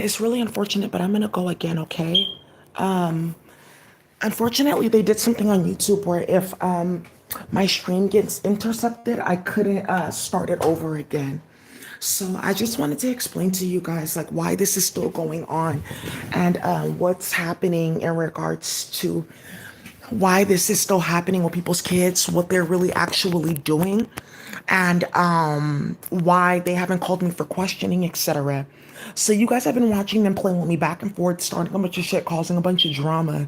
It's really unfortunate, but I'm gonna go again, okay? Unfortunately, they did something on YouTube where if my stream gets intercepted, I couldn't start it over again. So I just wanted to explain to you guys like why this is still going on and what's happening in regards to why this is still happening with people's kids, what they're really actually doing, and why they haven't called me for questioning, etc. So you guys have been watching them playing with me back and forth, starting a bunch of shit, causing a bunch of drama.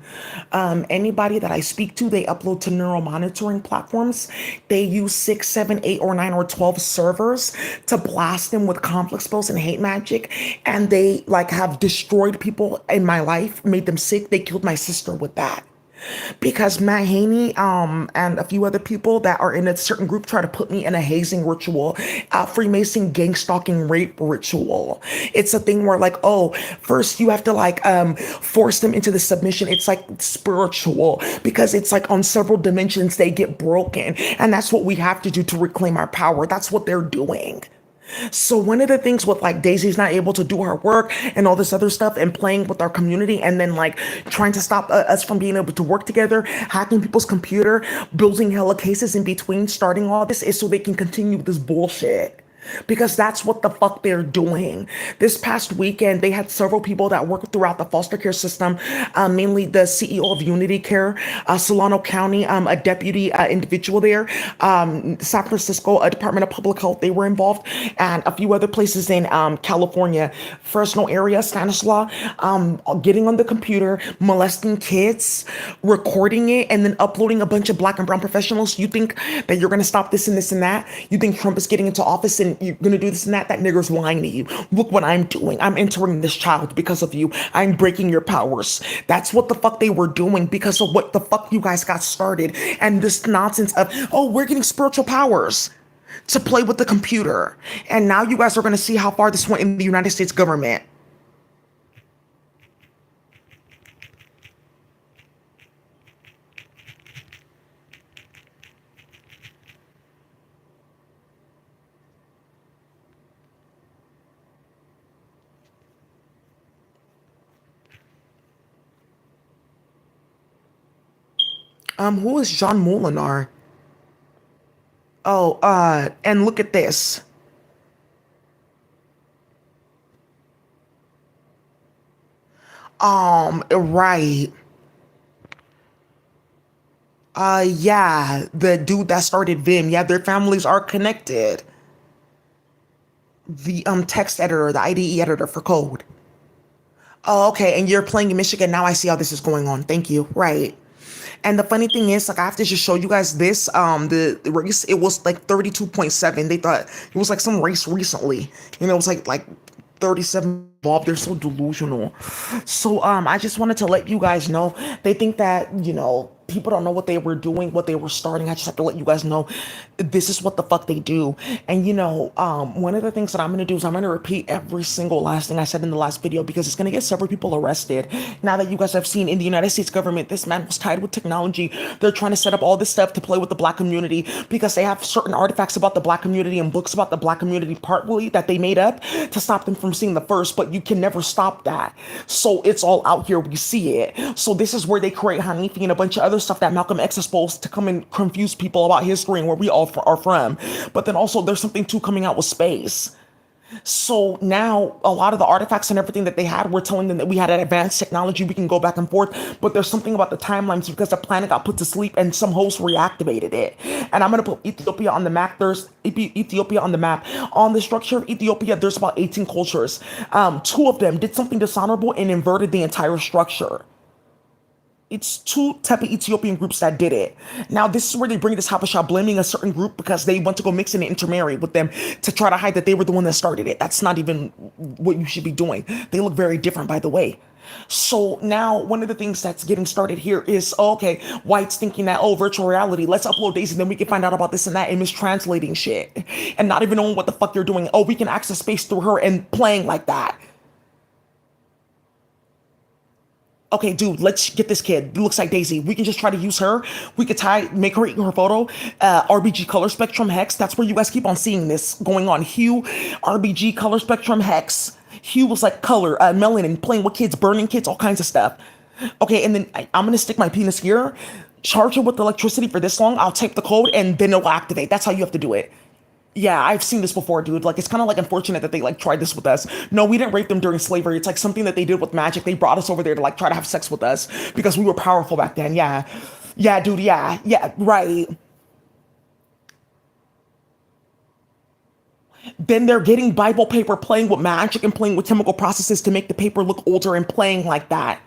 Anybody that I speak to, they upload to neural monitoring platforms. They use 6, 7, 8, or 9 or 12 servers to blast them with conflict spells and hate magic. And they like have destroyed people in my life, made them sick. They killed my sister with that because Matt Haney and a few other people that are in a certain group try to put me in a hazing ritual, Freemason gang stalking rape ritual. It's a thing where like, oh, first you have to like force them into the submission. It's like spiritual because it's like on several dimensions they get broken, and that's what we have to do to reclaim our power. That's what they're doing. So one of the things with like Daisy's not able to do her work and all this other stuff and playing with our community and then like trying to stop us from being able to work together, hacking people's computer, building hella cases in between, starting all this is so they can continue this bullshit. Because that's what the fuck they're doing. This past weekend, they had several people that work throughout the foster care system, mainly the CEO of Unity Care, Solano County, a deputy individual there, San Francisco, a Department of Public Health, they were involved, and a few other places in California, Fresno area, Stanislaus, getting on the computer, molesting kids, recording it, and then uploading a bunch of black and brown professionals. You think that you're going to stop this and this and that? You think Trump is getting into office and you're gonna do this and that? That nigger's lying to you. Look what I'm doing. I'm entering this child because of you. I'm breaking your powers. That's what the fuck they were doing because of what the fuck you guys got started. And this nonsense of, oh, we're getting spiritual powers to play with the computer. And now you guys are gonna see how far this went in the United States government. Who is John Molinar? Oh, and look at this. Right. Yeah, the dude that started Vim. Yeah, their families are connected. The text editor, the IDE editor for code. Oh, okay. And you're playing in Michigan. Now I see how this is going on. Thank you. Right. And the funny thing is, like, I have to just show you guys this. The race, it was like 32.7. They thought it was like some race recently. It was like 37 involved. They're so delusional. So I just wanted to let you guys know. They think that, people don't know what they were doing, what they were starting. I just have to let you guys know this is what the fuck they do. And one of the things that I'm gonna do is I'm gonna repeat every single last thing I said in the last video because it's gonna get several people arrested. Now that you guys have seen in the United States government, this man was tied with technology. They're trying to set up all this stuff to play with the black community because they have certain artifacts about the black community and books about the black community partly that they made up to stop them from seeing the first, but you can never stop that. So it's all out here. We see it. So this is where they create Hanifi and a bunch of other stuff that Malcolm X is supposed to come and confuse people about history and where we all are from. But then also there's something too coming out with space. So now a lot of the artifacts and everything that they had, we're telling them that we had an advanced technology, we can go back and forth, but there's something about the timelines because the planet got put to sleep and some host reactivated it. And I'm gonna put Ethiopia on the map. There's Ethiopia on the map. On the structure of Ethiopia, there's about 18 cultures. Two of them did something dishonorable and inverted the entire structure. It's two type of Ethiopian groups that did it. Now, this is where they bring this Habesha blaming a certain group because they want to go mix in and intermarry with them to try to hide that they were the one that started it. That's not even what you should be doing. They look very different, by the way. So now one of the things that's getting started here is, okay, whites thinking that, oh, virtual reality, let's upload Daisy, then we can find out about this and that and mistranslating shit and not even knowing what the fuck they're doing. Oh, we can access space through her and playing like that. Okay, dude, let's get this kid. It looks like Daisy. We can just try to use her. We could make her photo, RBG color spectrum hex. That's where you guys keep on seeing this going on. Hue, RBG color spectrum hex. He was like color, melanin, playing with kids, burning kids, all kinds of stuff. Okay, and then I'm gonna stick my penis here, charge it with electricity for this long. I'll type the code, and then it'll activate. That's how you have to do it. Yeah, I've seen this before, dude. Like, it's kind of like unfortunate that they like tried this with us. No, we didn't rape them during slavery. It's like something that they did with magic. They brought us over there to like try to have sex with us because we were powerful back then. Yeah, yeah, dude. Yeah, yeah, right. Then they're getting Bible paper, playing with magic and playing with chemical processes to make the paper look older and playing like that.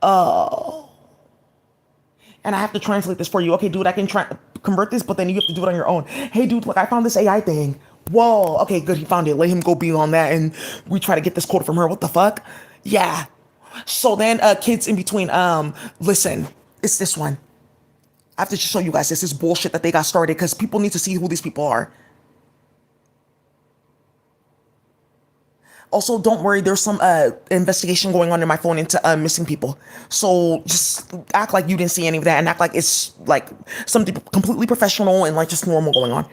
Oh. And I have to translate this for you. Okay, dude, I can try convert this, but then you have to do it on your own. Hey, dude, look, I found this AI thing. Whoa. Okay, good. He found it. Let him go be on that, and we try to get this code from her. What the fuck? Yeah. So then, kids in between. Listen, it's this one. I have to just show you guys this is bullshit that they got started because people need to see who these people are. Also, don't worry, there's some investigation going on in my phone into missing people. So just act like you didn't see any of that and act like it's like something completely professional and like just normal going on.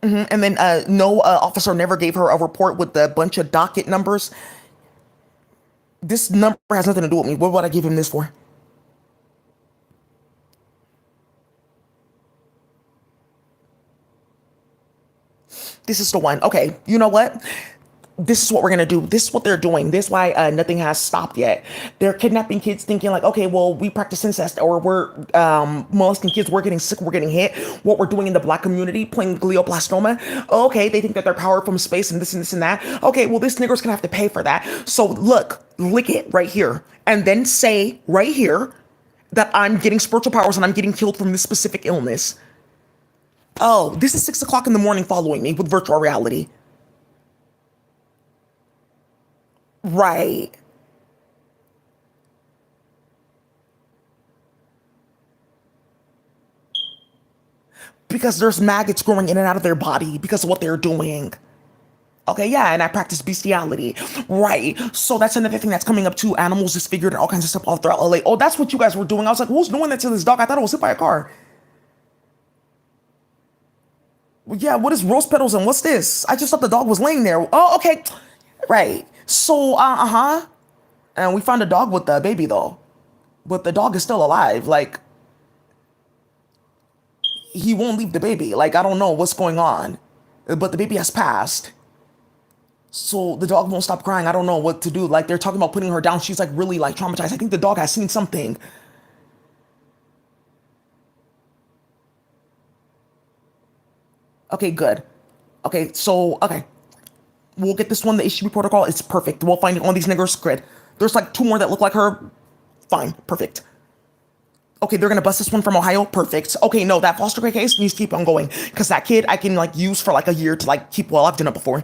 And then no officer never gave her a report with a bunch of docket numbers. This number has nothing to do with me. What would I give him this for? This is the one. Okay, you know what? This is what we're gonna do. This is what they're doing. This is why nothing has stopped yet. They're kidnapping kids, thinking like, okay, well, we practice incest, or we're molesting kids. We're getting sick. We're getting hit. What we're doing in the black community, playing glioblastoma. Okay, they think that they're powered from space and this and that. Okay, well, this nigger's gonna have to pay for that. So look, lick it right here, and then say right here that I'm getting spiritual powers and I'm getting killed from this specific illness. Oh, this is 6 o'clock in the morning following me with virtual reality. Right. Because there's maggots growing in and out of their body because of what they're doing. Okay, yeah, and I practice bestiality. Right. So that's another thing that's coming up too. Animals disfigured and all kinds of stuff all throughout LA. Oh, that's what you guys were doing. I was like, who's doing that to this dog? I thought it was hit by a car. Well, yeah, what is rose petals and what's this? I just thought the dog was laying there. Oh, okay. Right. So, uh-huh. And we found a dog with the baby though. But the dog is still alive. Like, he won't leave the baby. Like, I don't know what's going on. But the baby has passed. So the dog won't stop crying. I don't know what to do. Like, they're talking about putting her down. She's like really like traumatized. I think the dog has seen something. Okay, good. Okay, so okay. We'll get this one, the HTTP protocol. It's perfect. We'll find one of these niggers. Good. There's like two more that look like her. Fine. Perfect. Okay, they're gonna bust this one from Ohio. Perfect. Okay, no, that foster care case needs to keep on going. Cause that kid I can like use for like a year to like keep well, I've done it before.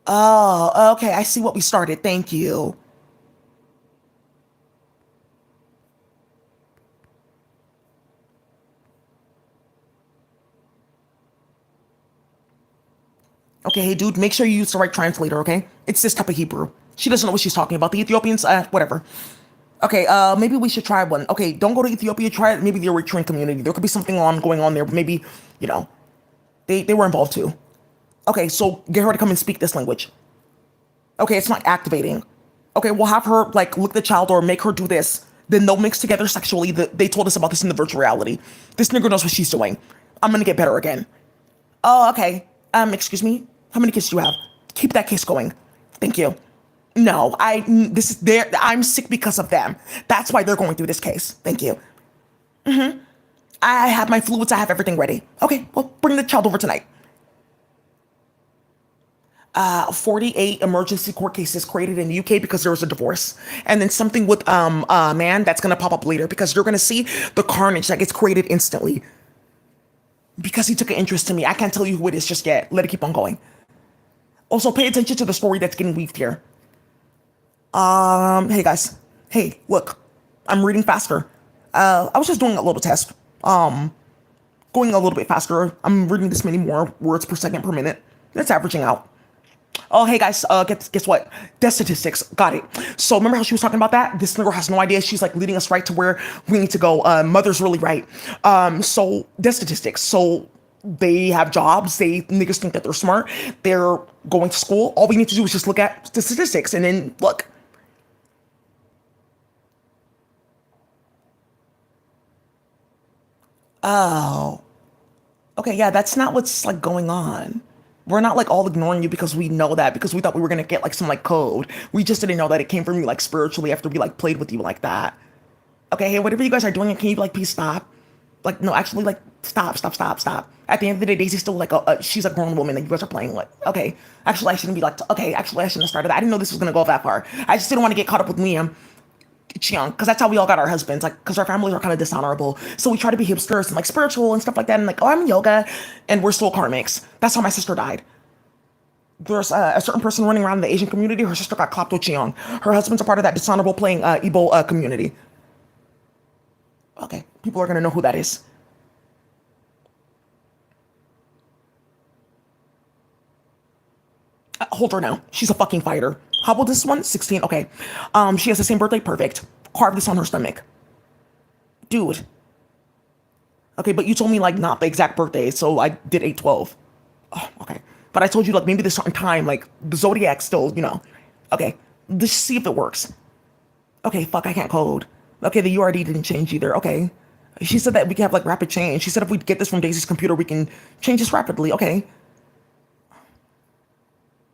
Oh, okay. I see what we started. Thank you. Okay, hey dude, make sure you use the right translator, okay? It's this type of Hebrew. She doesn't know what she's talking about. The Ethiopians, whatever. Okay, maybe we should try one. Okay, don't go to Ethiopia, try maybe the Eritrean community. There could be something on going on there, but maybe, you know, they were involved too. Okay, so get her to come and speak this language. Okay, it's not activating. Okay, we'll have her like look at the child or make her do this. Then they'll mix together sexually. They told us about this in the virtual reality. This nigger knows what she's doing. I'm gonna get better again. Oh, okay. Excuse me. How many kids do you have? Keep that case going. Thank you. No, this is there. I'm sick because of them. That's why they're going through this case. Thank you. I have my fluids. I have everything ready. Okay, well, bring the child over tonight. 48 emergency court cases created in the UK because there was a divorce. And then something with a man that's gonna pop up later because you're gonna see the carnage that gets created instantly. Because he took an interest in me. I can't tell you who it is just yet. Let it keep on going. Also, pay attention to the story that's getting weaved here. Hey guys. Hey, look. I'm reading faster. I was just doing a little test. Going a little bit faster. I'm reading this many more words per second per minute. That's averaging out. Oh, hey guys, guess what? Death statistics. Got it. So remember how she was talking about that? This nigga has no idea. She's like leading us right to where we need to go. Mother's really right. So death statistics. So they have jobs. They niggas think that they're smart. They're going to school. All we need to do is just look at the statistics and then look. Oh, okay, yeah, that's not what's like going on. We're not like all ignoring you because we know that because we thought we were gonna get like some like code. We just didn't know that it came from you like spiritually after we like played with you like that. Okay, hey, whatever you guys are doing, can you like please stop? Like, no, actually, like, stop, stop, stop, stop. At the end of the day, Daisy's still like she's a grown woman that you guys are playing with. Okay, actually, I shouldn't be like, okay, actually, I shouldn't have started that. I didn't know this was gonna go that far. I just didn't want to get caught up with Liam. Chiang, because that's how we all got our husbands, like, because our families are kind of dishonorable. So we try to be hipsters and like spiritual and stuff like that, and like, oh, I'm in yoga, and we're still karmics. That's how my sister died. There's a certain person running around in the Asian community. Her sister got clapped with Chiang. Her husband's a part of that dishonorable playing Igbo community. Okay, people are gonna know who that is. Hold her now. She's a fucking fighter. How old is this one? 16. Okay. She has the same birthday. Perfect. Carve this on her stomach. Dude. Okay, but you told me like not the exact birthday, so I did 8/12. Oh, okay. But I told you like maybe this certain time, like the zodiac still. Okay. Let's see if it works. Okay, fuck, I can't code. Okay, the URD didn't change either. Okay. She said that we can have like rapid change. She said if we get this from Daisy's computer, we can change this rapidly. Okay.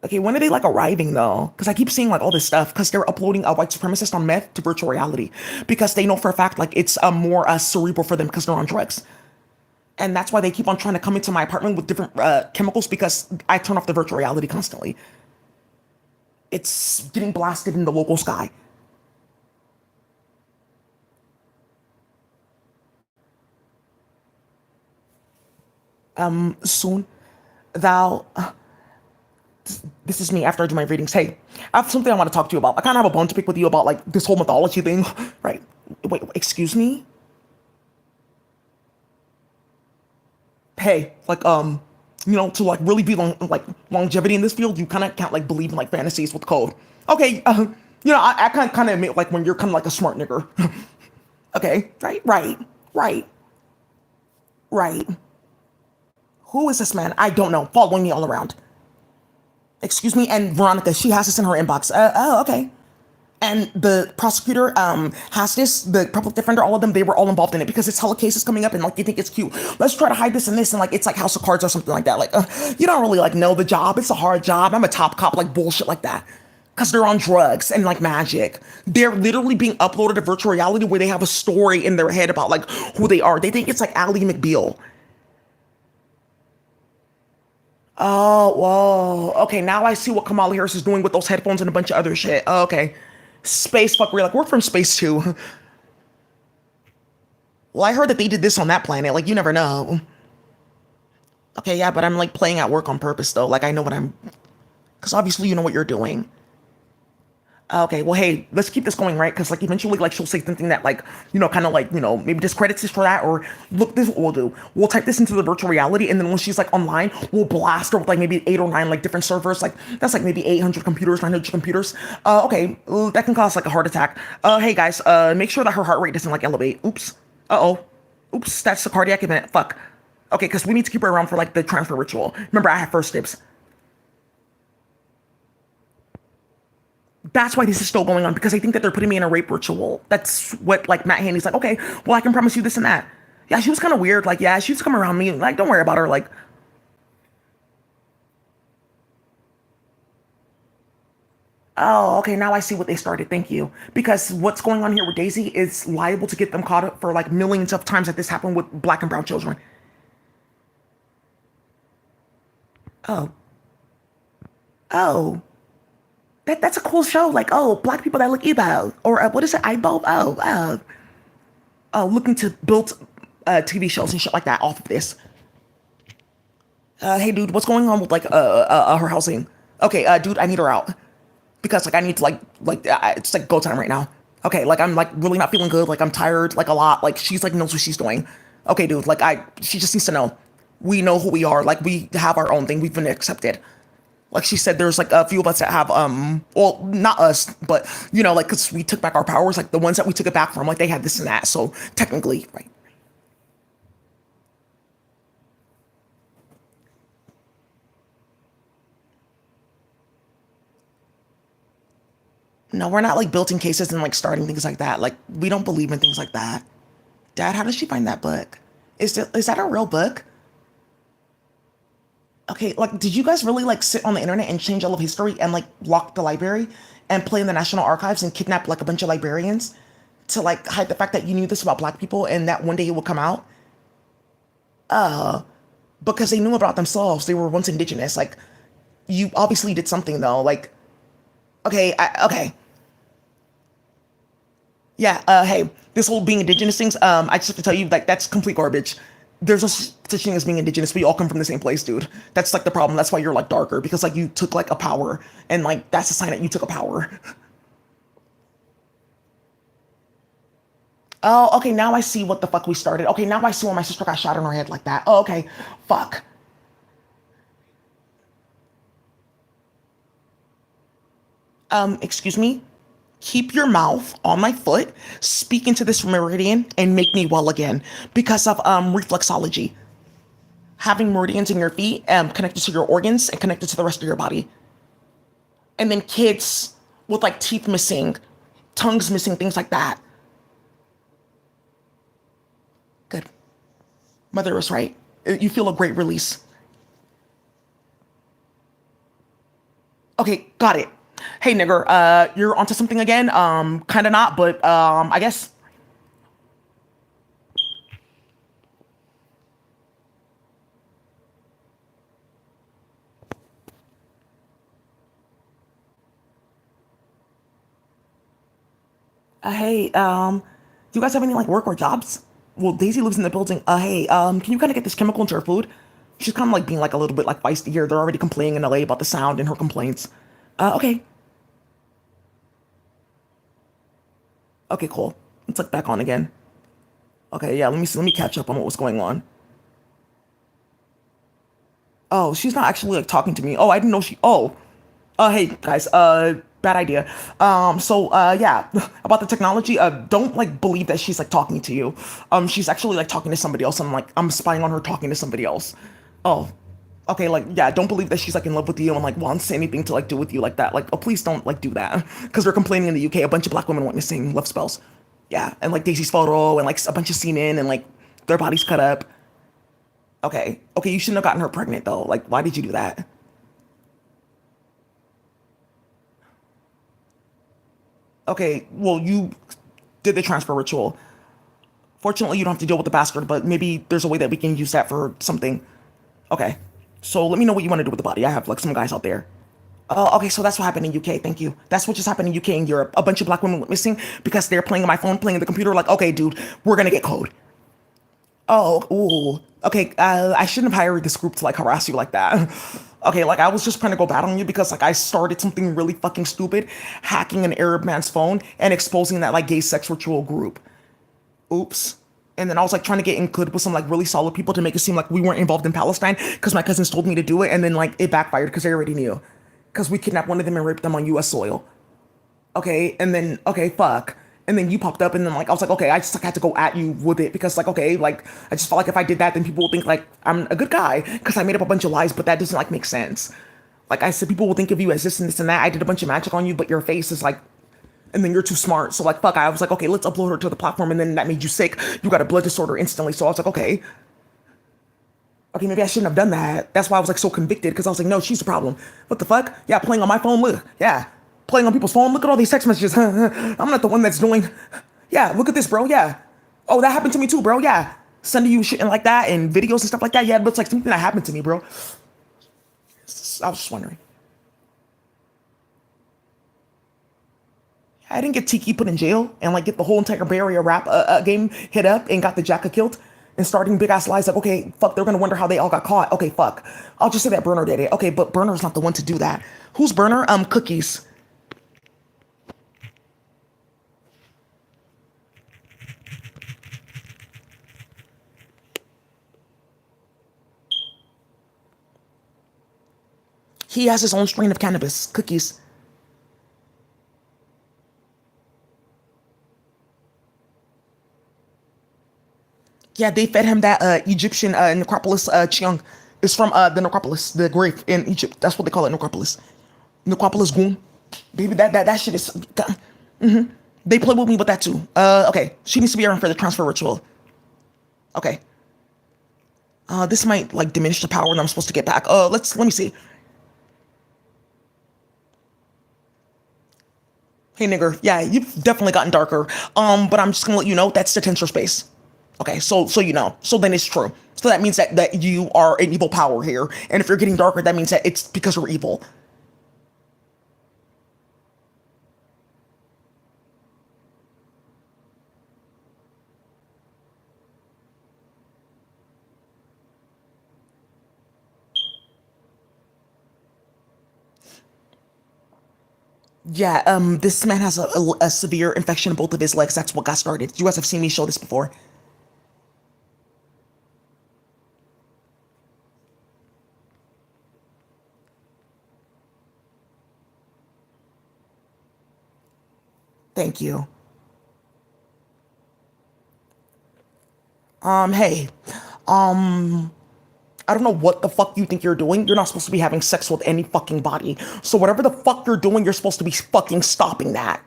Okay, when are they like arriving though? Because I keep seeing like all this stuff because they're uploading a white supremacist on meth to virtual reality because they know for a fact like it's more cerebral for them because they're on drugs. And that's why they keep on trying to come into my apartment with different chemicals because I turn off the virtual reality constantly. It's getting blasted in the local sky. Soon, thou. This is me after I do my readings. Hey, I have something I want to talk to you about. I kind of have a bone to pick with you about like this whole mythology thing, right? Wait, excuse me? Hey, like to like really be like longevity in this field, you kind of can't like believe in like fantasies with code. Okay, I kind of admit like when you're kind of like a smart nigger. Okay, right, right. Who is this man? I don't know. Following me all around. Excuse me, and Veronica, she has this in her inbox. Oh, okay. And the prosecutor has this, the public defender, all of them, they were all involved in it because it's hella cases coming up and like they think it's cute. Let's try to hide this and this and like it's like House of Cards or something like that. Like you don't really like know the job. It's a hard job. I'm a top cop, like bullshit like that. Because they're on drugs and like magic. They're literally being uploaded to virtual reality where they have a story in their head about like who they are. They think it's like Ally McBeal. Oh, whoa. Okay, now I see what Kamala Harris is doing with those headphones and a bunch of other shit. Oh, okay. Space fuckery. Like, we're from space too. Well, I heard that they did this on that planet. Like, you never know. Okay, yeah, but I'm like playing at work on purpose though. Like, I know what I'm. Because obviously you know what you're doing. Okay, well, hey, let's keep this going, right? Because, like, eventually, like, she'll say something that, like, kind of like, maybe discredits us for that. Or, look, this is what we'll do. We'll type this into the virtual reality, and then when she's, like, online, we'll blast her with, like, maybe 8 or 9, like, different servers. Like, that's, like, maybe 800 computers, 900 computers. Okay, that can cause, like, a heart attack. Hey, guys, make sure that her heart rate doesn't, like, elevate. Oops. Uh-oh. Oops, that's a cardiac event. Fuck. Okay, because we need to keep her around for, like, the transfer ritual. Remember, I have first dibs. That's why this is still going on because I think that they're putting me in a rape ritual. That's what like Matt Haney's like, okay, well I can promise you this and that. Yeah, she was kind of weird. Like, yeah, she used to come around me. Like, don't worry about her. Like, oh, okay, now I see what they started. Thank you. Because what's going on here with Daisy is liable to get them caught up for like millions of times that this happened with black and brown children. Oh, oh, that's a cool show. Like, oh, black people that look Igbo or what is it? Igbo? Oh, looking to build TV shows and shit like that off of this. Hey, dude, what's going on with like her housing? Okay, dude, I need her out because like I need to it's like go time right now. Okay, like I'm like really not feeling good. Like I'm tired, like a lot. Like she's like knows what she's doing. Okay, dude, she just needs to know. We know who we are. Like we have our own thing. We've been accepted. Like she said, there's like a few of us that have, well, not us, but you know, like, cause we took back our powers, like the ones that we took it back from, like they had this and that. So technically, right. No, we're not like building cases and like starting things like that. Like we don't believe in things like that. Dad, how did she find that book? Is that a real book? Okay, like did you guys really like sit on the internet and change all of history and like lock the library and play in the National Archives and kidnap like a bunch of librarians to like hide the fact that you knew this about black people and that one day it would come out? Because they knew about themselves. They were once indigenous. Like you obviously did something though. Like okay. Yeah, hey, this whole being indigenous things, I just have to tell you, like, that's complete garbage. There's no such thing as being indigenous. We all come from the same place, dude. That's like the problem. That's why you're like darker, because like you took like a power, and like that's a sign that you took a power. Oh, okay, now I see what the fuck we started. Okay, now I see why my sister got shot in her head like that. Oh, okay, fuck. Excuse me? Keep your mouth on my foot, speak into this meridian, and make me well again because of reflexology. Having meridians in your feet connected to your organs and connected to the rest of your body. And then kids with like teeth missing, tongues missing, things like that. Good. Mother was right. You feel a great release. Okay, got it. Hey, nigger, you're onto something again. Kind of not, but I guess. Hey, do you guys have any like work or jobs? Well, Daisy lives in the building. Hey, can you kind of get this chemical into her food? She's kind of like being like a little bit like feisty here. They're already complaining in LA about the sound and her complaints. Okay, okay, cool. It's like back on again. Okay, yeah. Let me see. Let me catch up on what was going on. Oh, she's not actually like talking to me. Oh, I didn't know she. Oh, hey guys. Bad idea. Yeah, about the technology. Don't like believe that she's like talking to you. She's actually like talking to somebody else. I'm like I'm spying on her talking to somebody else. Oh, okay. Like yeah, don't believe that she's like in love with you and like wants anything to like do with you like that. Like oh, please don't like do that because we're complaining in the UK. A bunch of black women went missing, love spells. Yeah, and like Daisy's photo and like a bunch of semen and like their bodies cut up. Okay. Okay, you shouldn't have gotten her pregnant though. Like, why did you do that? Okay, well, you did the transfer ritual. Fortunately, you don't have to deal with the bastard, but maybe there's a way that we can use that for something. Okay. So let me know what you want to do with the body. I have like some guys out there. Oh, okay, so that's what happened in UK. Thank you. That's what just happened in UK and Europe. A bunch of black women went missing because they're playing on my phone, playing on the computer. Like, okay, dude, we're gonna get code. Oh, ooh. Okay, I shouldn't have hired this group to like harass you like that. Okay, like I was just trying to go bad on you because like I started something really fucking stupid, hacking an Arab man's phone and exposing that like gay sex ritual group. Oops. And then I was like trying to get in good with some like really solid people to make it seem like we weren't involved in Palestine because my cousins told me to do it, and then like it backfired because they already knew. Because we kidnapped one of them and raped them on US soil. Okay, and then okay, fuck. And then you popped up, and then like I was like, okay, I just like had to go at you with it because like okay, like I just felt like if I did that, then people will think like I'm a good guy because I made up a bunch of lies, but that doesn't like make sense. Like I said, people will think of you as this and this and that. I did a bunch of magic on you, but your face is like, and then you're too smart. So like fuck, I was like, okay, let's upload her to the platform, and then that made you sick. You got a blood disorder instantly. So I was like, okay, maybe I shouldn't have done that. That's why I was like so convicted because I was like, no, she's the problem. What the fuck? Yeah, playing on my phone. Look, yeah, playing on people's phone. Look at all these text messages. I'm not the one that's doing. Yeah, look at this, bro. Yeah. Oh, that happened to me too, bro. Yeah, sending you shit and like that and videos and stuff like that. Yeah, it looks like something that happened to me, bro. I was just wondering. I didn't get Tiki put in jail and like get the whole entire barrier rap game hit up and got the Jacka killed and starting big ass lies like okay fuck they're gonna wonder how they all got caught. Okay, fuck, I'll just say that Burner did it. Okay, but Burner's not the one to do that. Who's Burner? Cookies. He has his own strain of cannabis cookies. Yeah, they fed him that Egyptian necropolis chiang. It's from the necropolis, the grave in Egypt. That's what they call it, necropolis. Necropolis goon. Baby, that shit is. They play with me with that too. Okay, she needs to be around for the transfer ritual. Okay. This might like diminish the power that I'm supposed to get back. Let me see. Hey nigger, yeah, you've definitely gotten darker. But I'm just gonna let you know that's the tensor space. Okay, so you know. So then it's true. So that means that you are an evil power here. And if you're getting darker, that means that it's because you're evil. Yeah, this man has a severe infection in both of his legs. That's what got started. You guys have seen me show this before. Thank you. Hey, um, I don't know what the fuck you think you're doing. You're not supposed to be having sex with any fucking body. So whatever the fuck you're doing, you're supposed to be fucking stopping that.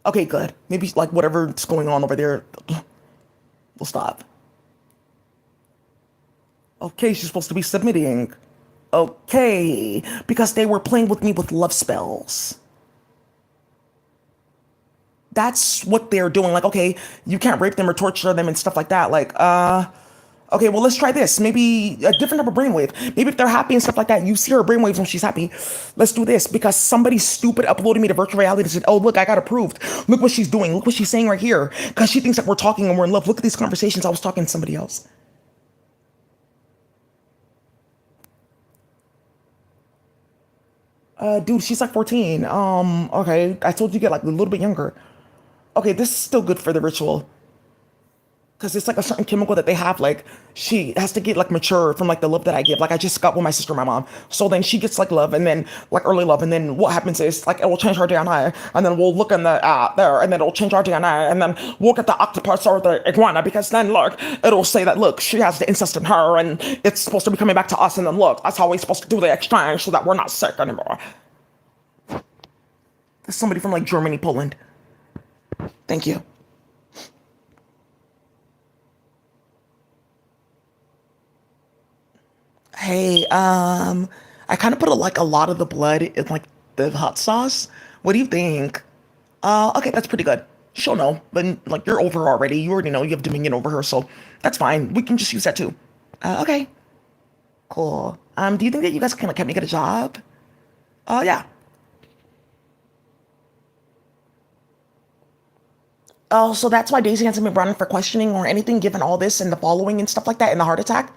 Okay, good. Maybe like whatever's going on over there, we'll stop. Okay, she's supposed to be submitting. Okay, because they were playing with me with love spells. That's what they're doing. Like, okay, you can't rape them or torture them and stuff like that. Like, okay, well, let's try this. Maybe a different type of brainwave. Maybe if they're happy and stuff like that, you see her brainwaves when she's happy. Let's do this because somebody stupid uploaded me to virtual reality and said, oh, look, I got approved. Look what she's doing. Look what she's saying right here. Because she thinks that we're talking and we're in love. Look at these conversations. I was talking to somebody else. Dude, she's like 14. Okay. I told you get like a little bit younger. Okay, this is still good for the ritual. Because it's like a certain chemical that they have, like she has to get like mature from like the love that I give. Like I just got with my sister and my mom. So then she gets like love and then like early love. And then what happens is like it will change our DNA. And then we'll look in the there and then it'll change our DNA. And then we'll get the octopus or the iguana because then look, it'll say that look, she has the incest in her and it's supposed to be coming back to us. And then look, that's how we're supposed to do the exchange so that we're not sick anymore. There's somebody from like Germany, Poland. Thank you. Hey, I kind of put like a lot of the blood in like the hot sauce. What do you think? Okay, that's pretty good. She'll know, but like you're over her already. You already know you have dominion over her, so that's fine. We can just use that too. Okay, cool. Do you think that you guys can like help me get a job? Yeah. Oh, so that's why Daisy hasn't been brought in for questioning or anything, given all this and the following and stuff like that and the heart attack.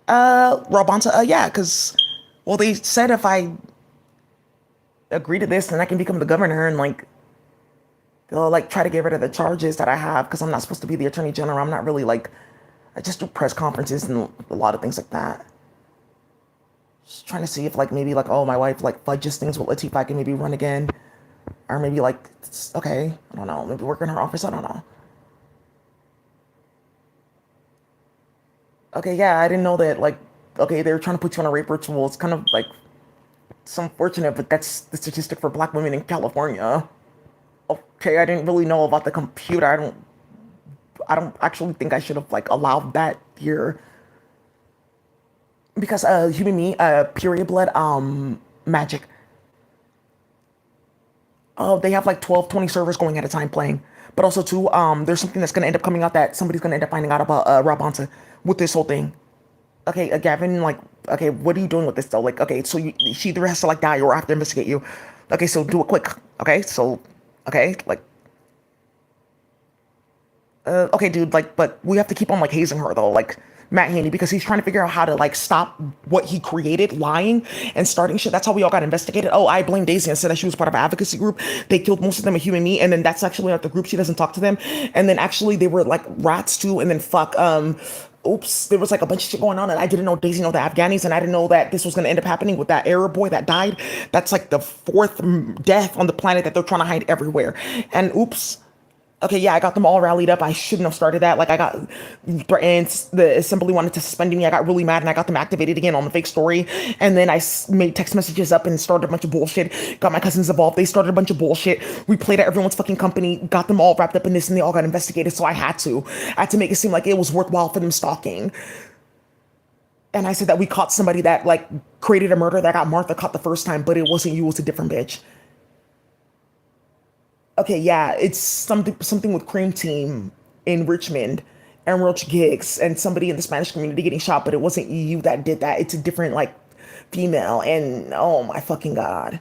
Rabanta, yeah, because, well, they said if I agree to this, then I can become the governor and, like, they'll, like, try to get rid of the charges that I have because I'm not supposed to be the attorney general. I'm not really, like, I just do press conferences and a lot of things like that. Just trying to see if, like, maybe, like, oh, my wife, like, fudges things with Latifah, I can maybe run again. Or maybe, like, okay, I don't know, maybe work in her office, I don't know. Okay, yeah, I didn't know that, like, okay, they were trying to put you on a rape ritual. It's kind of, like, it's unfortunate, but that's the statistic for black women in California. Okay, I didn't really know about the computer. I don't actually think I should have like allowed that here because human meat, period blood, magic. Oh, they have like 12, 20 servers going at a time playing. But also too, there's something that's gonna end up coming out that somebody's gonna end up finding out about Rob Bonta with this whole thing. Okay, Gavin, like, okay, what are you doing with this though? Like, okay, so she either has to like die or I have to investigate you. Okay, so do it quick. Okay, so, okay, like, okay, dude, like, but we have to keep on like hazing her though, like Matt Haney, because he's trying to figure out how to like stop what he created, lying and starting shit. That's how we all got investigated. Oh, I blame Daisy and said that she was part of an advocacy group. They killed most of them with human meat, and then that's actually like the group. She doesn't talk to them, and then actually they were like rats too, and then fuck. oops, there was like a bunch of shit going on, and I didn't know Daisy know the Afghanis, and I didn't know that this was gonna end up happening with that Arab boy that died. That's like the fourth death on the planet that they're trying to hide everywhere. And oops. Okay, yeah, I got them all rallied up. I shouldn't have started that. Like, I got threatened. The assembly wanted to suspend me. I got really mad and I got them activated again on the fake story. And then made text messages up and started a bunch of bullshit. Got my cousins involved. They started a bunch of bullshit. We played at everyone's fucking company. Got them all wrapped up in this and they all got investigated. So I had to. I had to make it seem like it was worthwhile for them stalking. And I said that we caught somebody that, like, created a murder that got Martha caught the first time, but it wasn't you. It was a different bitch. Okay, yeah, it's something with Cream Team in Richmond and Roach Gigs and somebody in the Spanish community getting shot, but it wasn't you that did that. It's a different like female, and oh my fucking god.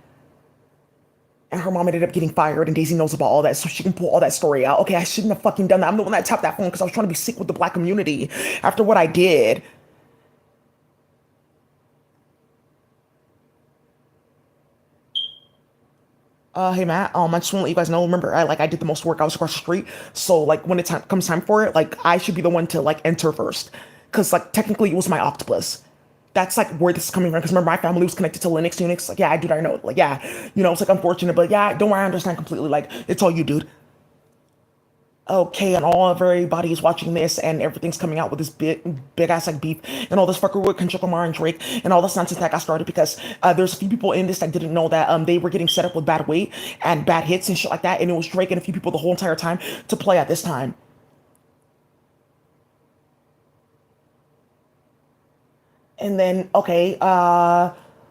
And her mom ended up getting fired, and Daisy knows about all that, so she can pull all that story out. Okay, I shouldn't have fucking done that. I'm the one that tapped that phone because I was trying to be sick with the black community after what I did. Hey Matt, I just want to let you guys know. Remember, I did the most work. I was across the street, so like when comes time for it, like I should be the one to like enter first, because like technically it was my octopus. That's like where this is coming from. Because remember, my family was connected to Linux, Unix. Like, yeah, dude, I know. Like, yeah, it's like unfortunate, but yeah, don't worry, I understand completely. Like, it's all you, dude. Okay, and all of everybody is watching this, and everything's coming out with this big ass like beef, and all this fucker with Kendrick Lamar and Drake, and all this nonsense that got started because there's a few people in this that didn't know that they were getting set up with bad weight and bad hits and shit like that, and it was Drake and a few people the whole entire time to play at this time. And then okay,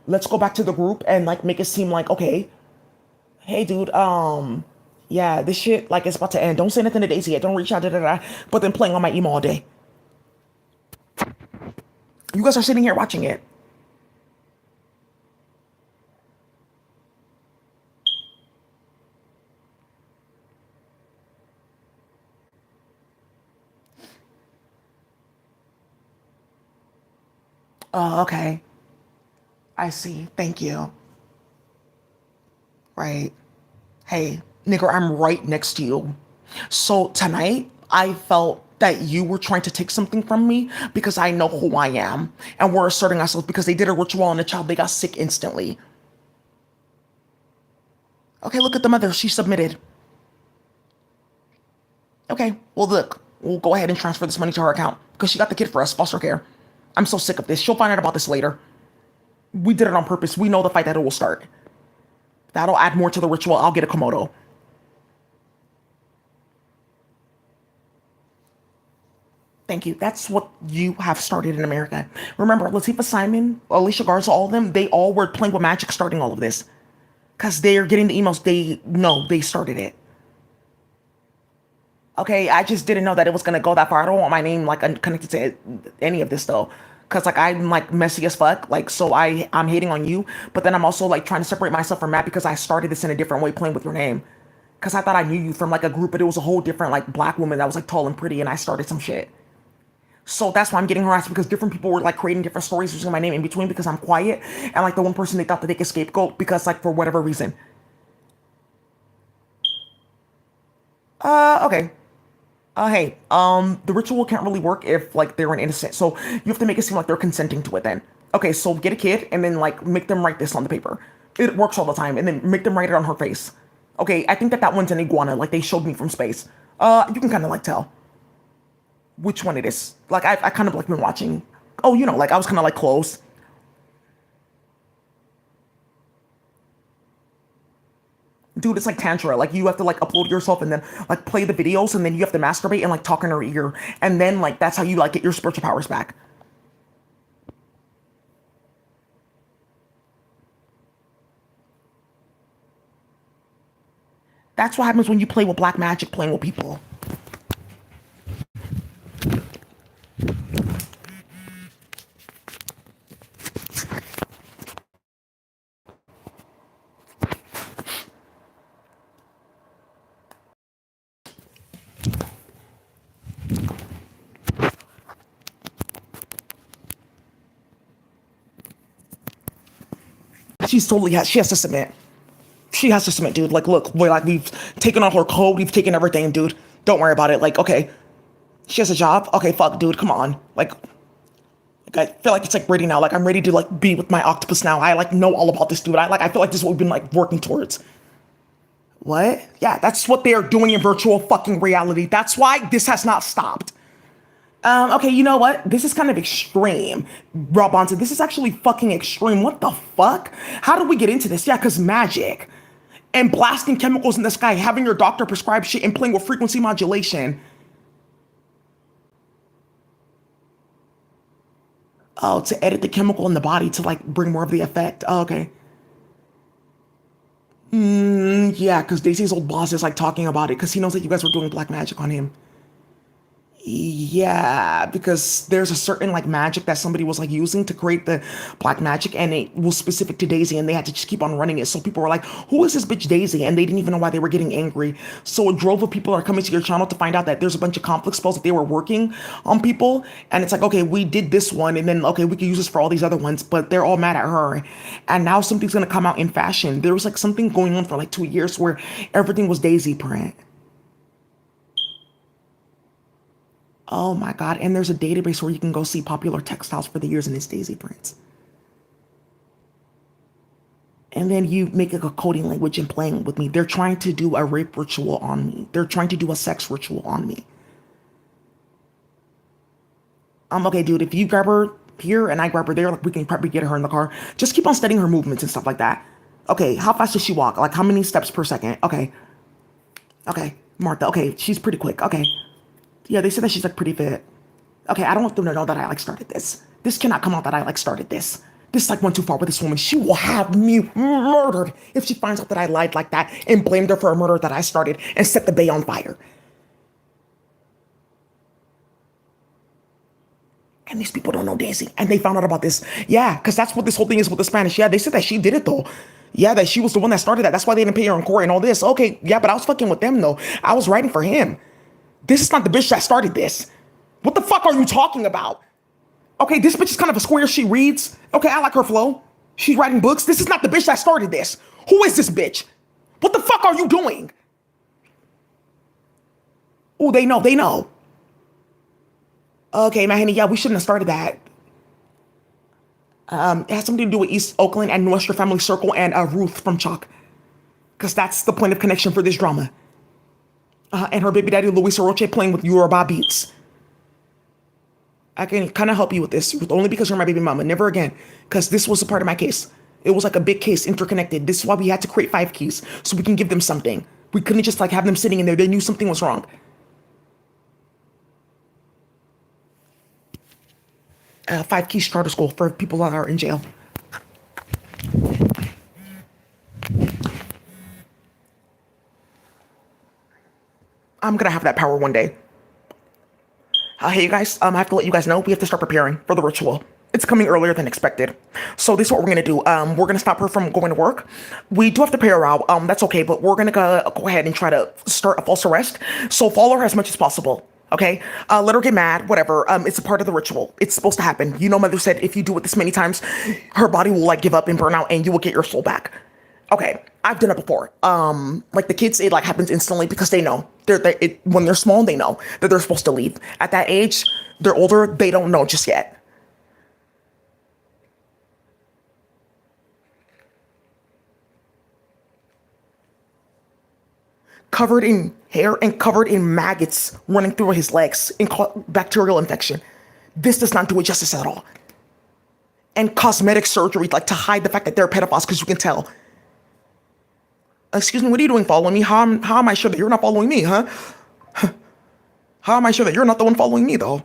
let's go back to the group and like make it seem like okay, hey dude, yeah, this shit like it's about to end. Don't say nothing to Daisy yet. Don't reach out, da da da. But then playing on my email all day. You guys are sitting here watching it. Oh, okay. I see. Thank you. Right. Hey, nigga, I'm right next to you. So tonight, I felt that you were trying to take something from me because I know who I am. And we're asserting ourselves because they did a ritual on a child. They got sick instantly. Okay, look at the mother. She submitted. Okay, well, look, we'll go ahead and transfer this money to her account because she got the kid for us, foster care. I'm so sick of this. She'll find out about this later. We did it on purpose. We know the fight that it will start. That'll add more to the ritual. I'll get a Komodo. Thank you. That's what you have started in America. Remember, Latifah Simon, Alicia Garza, all of them, they all were playing with magic starting all of this. Because they're getting the emails. They know they started it. Okay, I just didn't know that it was gonna go that far. I don't want my name like connected to any of this though. Cause like I'm like messy as fuck. Like so I'm hating on you, but then I'm also like trying to separate myself from Matt because I started this in a different way playing with your name. Cause I thought I knew you from like a group, but it was a whole different like black woman that was like tall and pretty, and I started some shit. So that's why I'm getting harassed because different people were like creating different stories using my name in between because I'm quiet and like the one person they thought that they could scapegoat because like for whatever reason. Okay. Hey, the ritual can't really work if like they're an innocent. So you have to make it seem like they're consenting to it then. Okay, so get a kid and then like make them write this on the paper. It works all the time and then make them write it on her face. Okay, I think that that one's an iguana, like they showed me from space. You can kind of like tell which one it is. Like I kind of like been watching. Oh, like I was kind of like close. Dude, it's like tantra. Like you have to like upload yourself and then like play the videos and then you have to masturbate and like talk in her ear. And then like that's how you like get your spiritual powers back. That's what happens when you play with black magic, playing with people. She has to submit. She has to submit, dude. Like, look, we've taken all her code, we've taken everything, dude. Don't worry about it. Like, okay. She has a job? Okay, fuck, dude, come on. I feel like it's like ready now. Like I'm ready to like be with my octopus now. I like know all about this dude. I feel like this is what we've been like working towards. What? Yeah, that's what they are doing in virtual fucking reality. That's why this has not stopped. Okay, you know what? This is kind of extreme, Rob Bonson. This is actually fucking extreme. What the fuck? How did we get into this? Yeah, because magic and blasting chemicals in the sky, having your doctor prescribe shit and playing with frequency modulation. Oh, to edit the chemical in the body to like bring more of the effect. Oh, okay. Yeah, because Daisy's old boss is like talking about it because he knows that you guys were doing black magic on him. Yeah, because there's a certain like magic that somebody was like using to create the black magic, and it was specific to Daisy, and they had to just keep on running it. So people were like, "Who is this bitch Daisy?" And they didn't even know why they were getting angry. So a drove of people are coming to your channel to find out that there's a bunch of conflict spells that they were working on people, and it's like, okay, we did this one, and then okay, we can use this for all these other ones, but they're all mad at her, and now something's gonna come out in fashion. There was like something going on for like 2 years where everything was Daisy print. Oh my God. And there's a database where you can go see popular textiles for the years and it's Daisy prints. And then you make like a coding language and playing with me. They're trying to do a rape ritual on me. They're trying to do a sex ritual on me. Okay, dude, if you grab her here and I grab her there, like we can probably get her in the car. Just keep on studying her movements and stuff like that. Okay, how fast does she walk? Like how many steps per second? Okay. Okay. Martha. Okay, she's pretty quick. Okay. Yeah, they said that she's like pretty fit. Okay, I don't want them to know that I like started this. This cannot come out that I like started this. This like went too far with this woman. She will have me murdered if she finds out that I lied like that and blamed her for a murder that I started and set the bay on fire. And these people don't know Daisy. And they found out about this. Yeah, because that's what this whole thing is with the Spanish. Yeah, they said that she did it though. Yeah, that she was the one that started that. That's why they didn't pay her in court and all this. Okay, yeah, but I was fucking with them though. I was writing for him. This is not the bitch that started this. What the fuck are you talking about? Okay, this bitch is kind of a square. She reads. Okay, I like her flow. She's writing books. This is not the bitch that started this. Who is this bitch? What the fuck are you doing? Oh, they know. They know. Okay, Mahoney, yeah, we shouldn't have started that. It has something to do with East Oakland and Nuestra Family Circle and Ruth from Chalk. Because that's the point of connection for this drama. And her baby daddy, Luis Oroche, playing with Yoruba beats. I can kind of help you with this, only because you're my baby mama. Never again, because this was a part of my case. It was like a big case, interconnected. This is why we had to create 5 keys, so we can give them something. We couldn't just like have them sitting in there. They knew something was wrong. 5 keys charter school for people that are in jail. I'm gonna have that power one day. Hey you guys, I have to let you guys know we have to start preparing for the ritual. It's coming earlier than expected. So this is what we're gonna do. We're gonna stop her from going to work. We do have to pay her out. That's okay, but we're gonna go ahead and try to start a false arrest. So follow her as much as possible. Okay? Let her get mad, whatever. It's a part of the ritual. It's supposed to happen. You know, Mother said if you do it this many times, her body will like give up and burn out and you will get your soul back. Okay, I've done it before. Like the kids, it like happens instantly because they know when they're small, they know that they're supposed to leave. At that age, they're older, they don't know just yet. Covered in hair and covered in maggots running through his legs in bacterial infection. This does not do it justice at all. And cosmetic surgery, like to hide the fact that they're pedophiles, because you can tell. Excuse me, what are you doing following me? How am I sure that you're not following me, huh? How am I sure that you're not the one following me, though?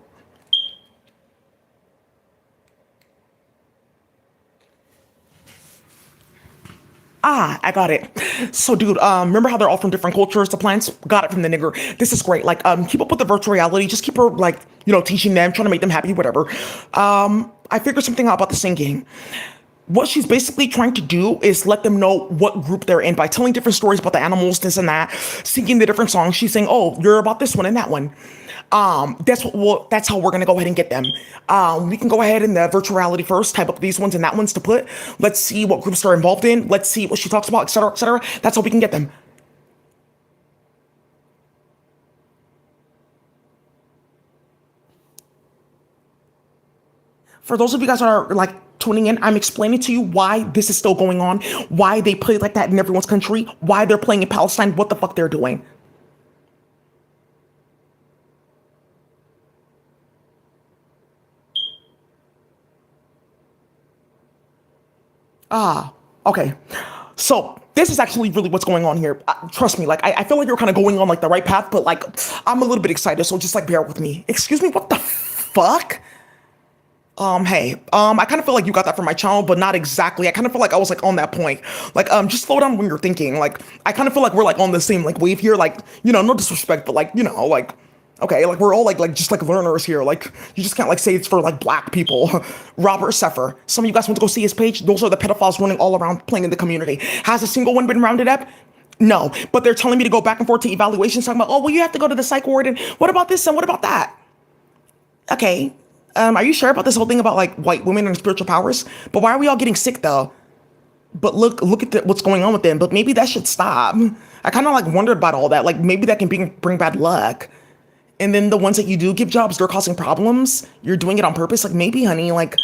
Ah, I got it. So, dude, remember how they're all from different cultures, the plants? Got it from the nigger. This is great. Like, keep up with the virtual reality. Just keep her, like, teaching them, trying to make them happy, whatever. I figured something out about the singing. What she's basically trying to do is let them know what group they're in by telling different stories about the animals, this and that, singing the different songs. She's saying, "Oh, you're about this one and that one." That's how we're gonna go ahead and get them. We can go ahead in the virtual reality first, type up these ones and that ones to put. Let's see what groups they're involved in. Let's see what she talks about, etc., etc. That's how we can get them. For those of you guys that are like tuning in, I'm explaining to you why this is still going on, why they play like that in everyone's country, why they're playing in Palestine, what the fuck they're doing. Ah, okay. So this is actually really what's going on here. Trust me, like I feel like you're kind of going on like the right path, but like I'm a little bit excited, so just like bear with me. Excuse me, what the fuck? Hey, I kind of feel like you got that from my channel, but not exactly. I kind of feel like I was like on that point. Like, just slow down when you're thinking. Like, I kind of feel like we're like on the same like wave here. Like, no disrespect, but like, like, okay, like we're all like just like learners here. Like, you just can't like say it's for like black people. Robert Seffer. Some of you guys want to go see his page. Those are the pedophiles running all around playing in the community. Has a single one been rounded up? No, but they're telling me to go back and forth to evaluations, talking about, oh, well, you have to go to the psych ward, and what about this and what about that? Okay. Are you sure about this whole thing about like white women and spiritual powers? But why are we all getting sick though? But look at what's going on with them. But maybe that should stop. I kind of like wondered about all that. Like maybe that can bring bad luck. And then the ones that you do give jobs, they're causing problems. You're doing it on purpose. Like maybe, honey, like,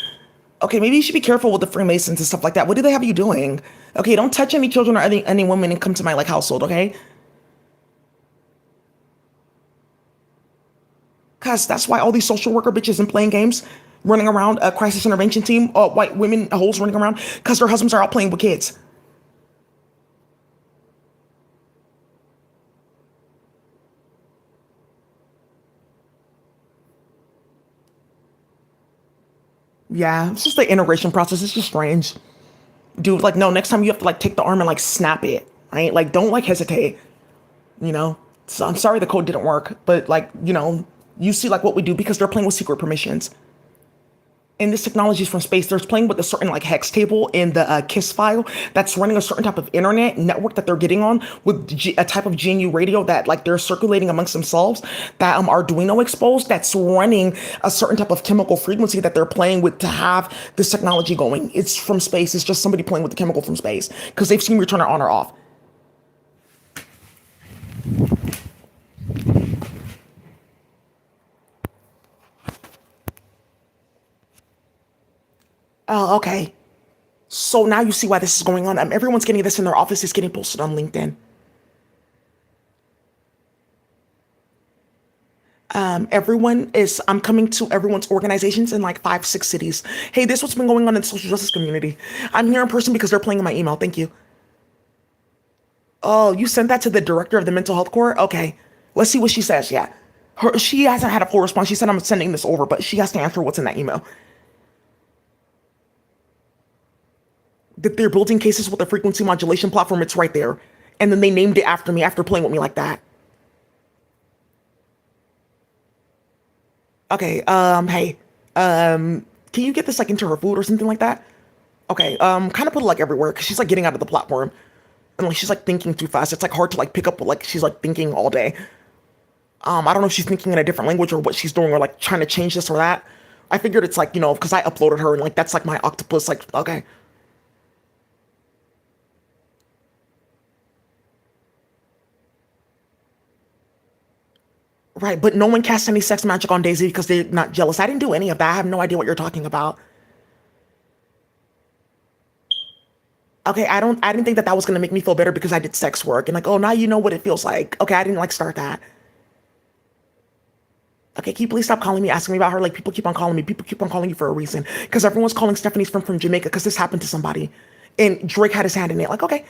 okay, maybe you should be careful with the Freemasons and stuff like that. What do they have you doing? Okay, don't touch any children or any women and come to my like household, okay? Cause that's why all these social worker bitches and playing games, running around a crisis intervention team, white women hoes running around, cause their husbands are out playing with kids. Yeah, it's just the integration process. It's just strange, dude. Like, no, next time you have to like take the arm and like snap it, right? Like, don't like hesitate. You know. So I'm sorry the code didn't work, but like, you see like what we do because they're playing with secret permissions. And this technology is from space. There's playing with a certain like hex table in the KISS file that's running a certain type of internet network that they're getting on with a type of GNU radio that like they're circulating amongst themselves that Arduino exposed that's running a certain type of chemical frequency that they're playing with to have this technology going. It's from space. It's just somebody playing with the chemical from space because they've seen me turn it on or off. Oh, okay. So now you see why this is going on. Everyone's getting this in their office. It's getting posted on LinkedIn. I'm coming to everyone's organizations in like 5, 6 cities. Hey, this is what's been going on in the social justice community. I'm here in person because they're playing in my email. Thank you. Oh, you sent that to the director of the mental health court? Okay. Let's see what she says. Yeah. She hasn't had a full response. She said, I'm sending this over, but she has to answer what's in that email. That they're building cases with a frequency modulation platform. It's right there. And then they named it after me after playing with me like that. Okay, hey, can you get this like into her food or something like that? Okay, kind of put it like everywhere because she's like getting out of the platform and like she's like thinking too fast. It's like hard to like pick up what like she's like thinking all day. I don't know if she's thinking in a different language or what she's doing or like trying to change this or that. I figured it's like because I uploaded her and like that's like my octopus. Like okay, right, but no one casts any sex magic on Daisy because they're not jealous. I didn't do any of that. I have no idea what you're talking about. Okay, I didn't think that that was gonna make me feel better because I did sex work and like, oh, now you know what it feels like. Okay, I didn't like start that. Okay, can you please stop calling me, asking me about her? Like, people keep on calling me. People keep on calling you for a reason. Because everyone's calling Stephanie's from Jamaica because this happened to somebody. And Drake had his hand in it. Like, okay.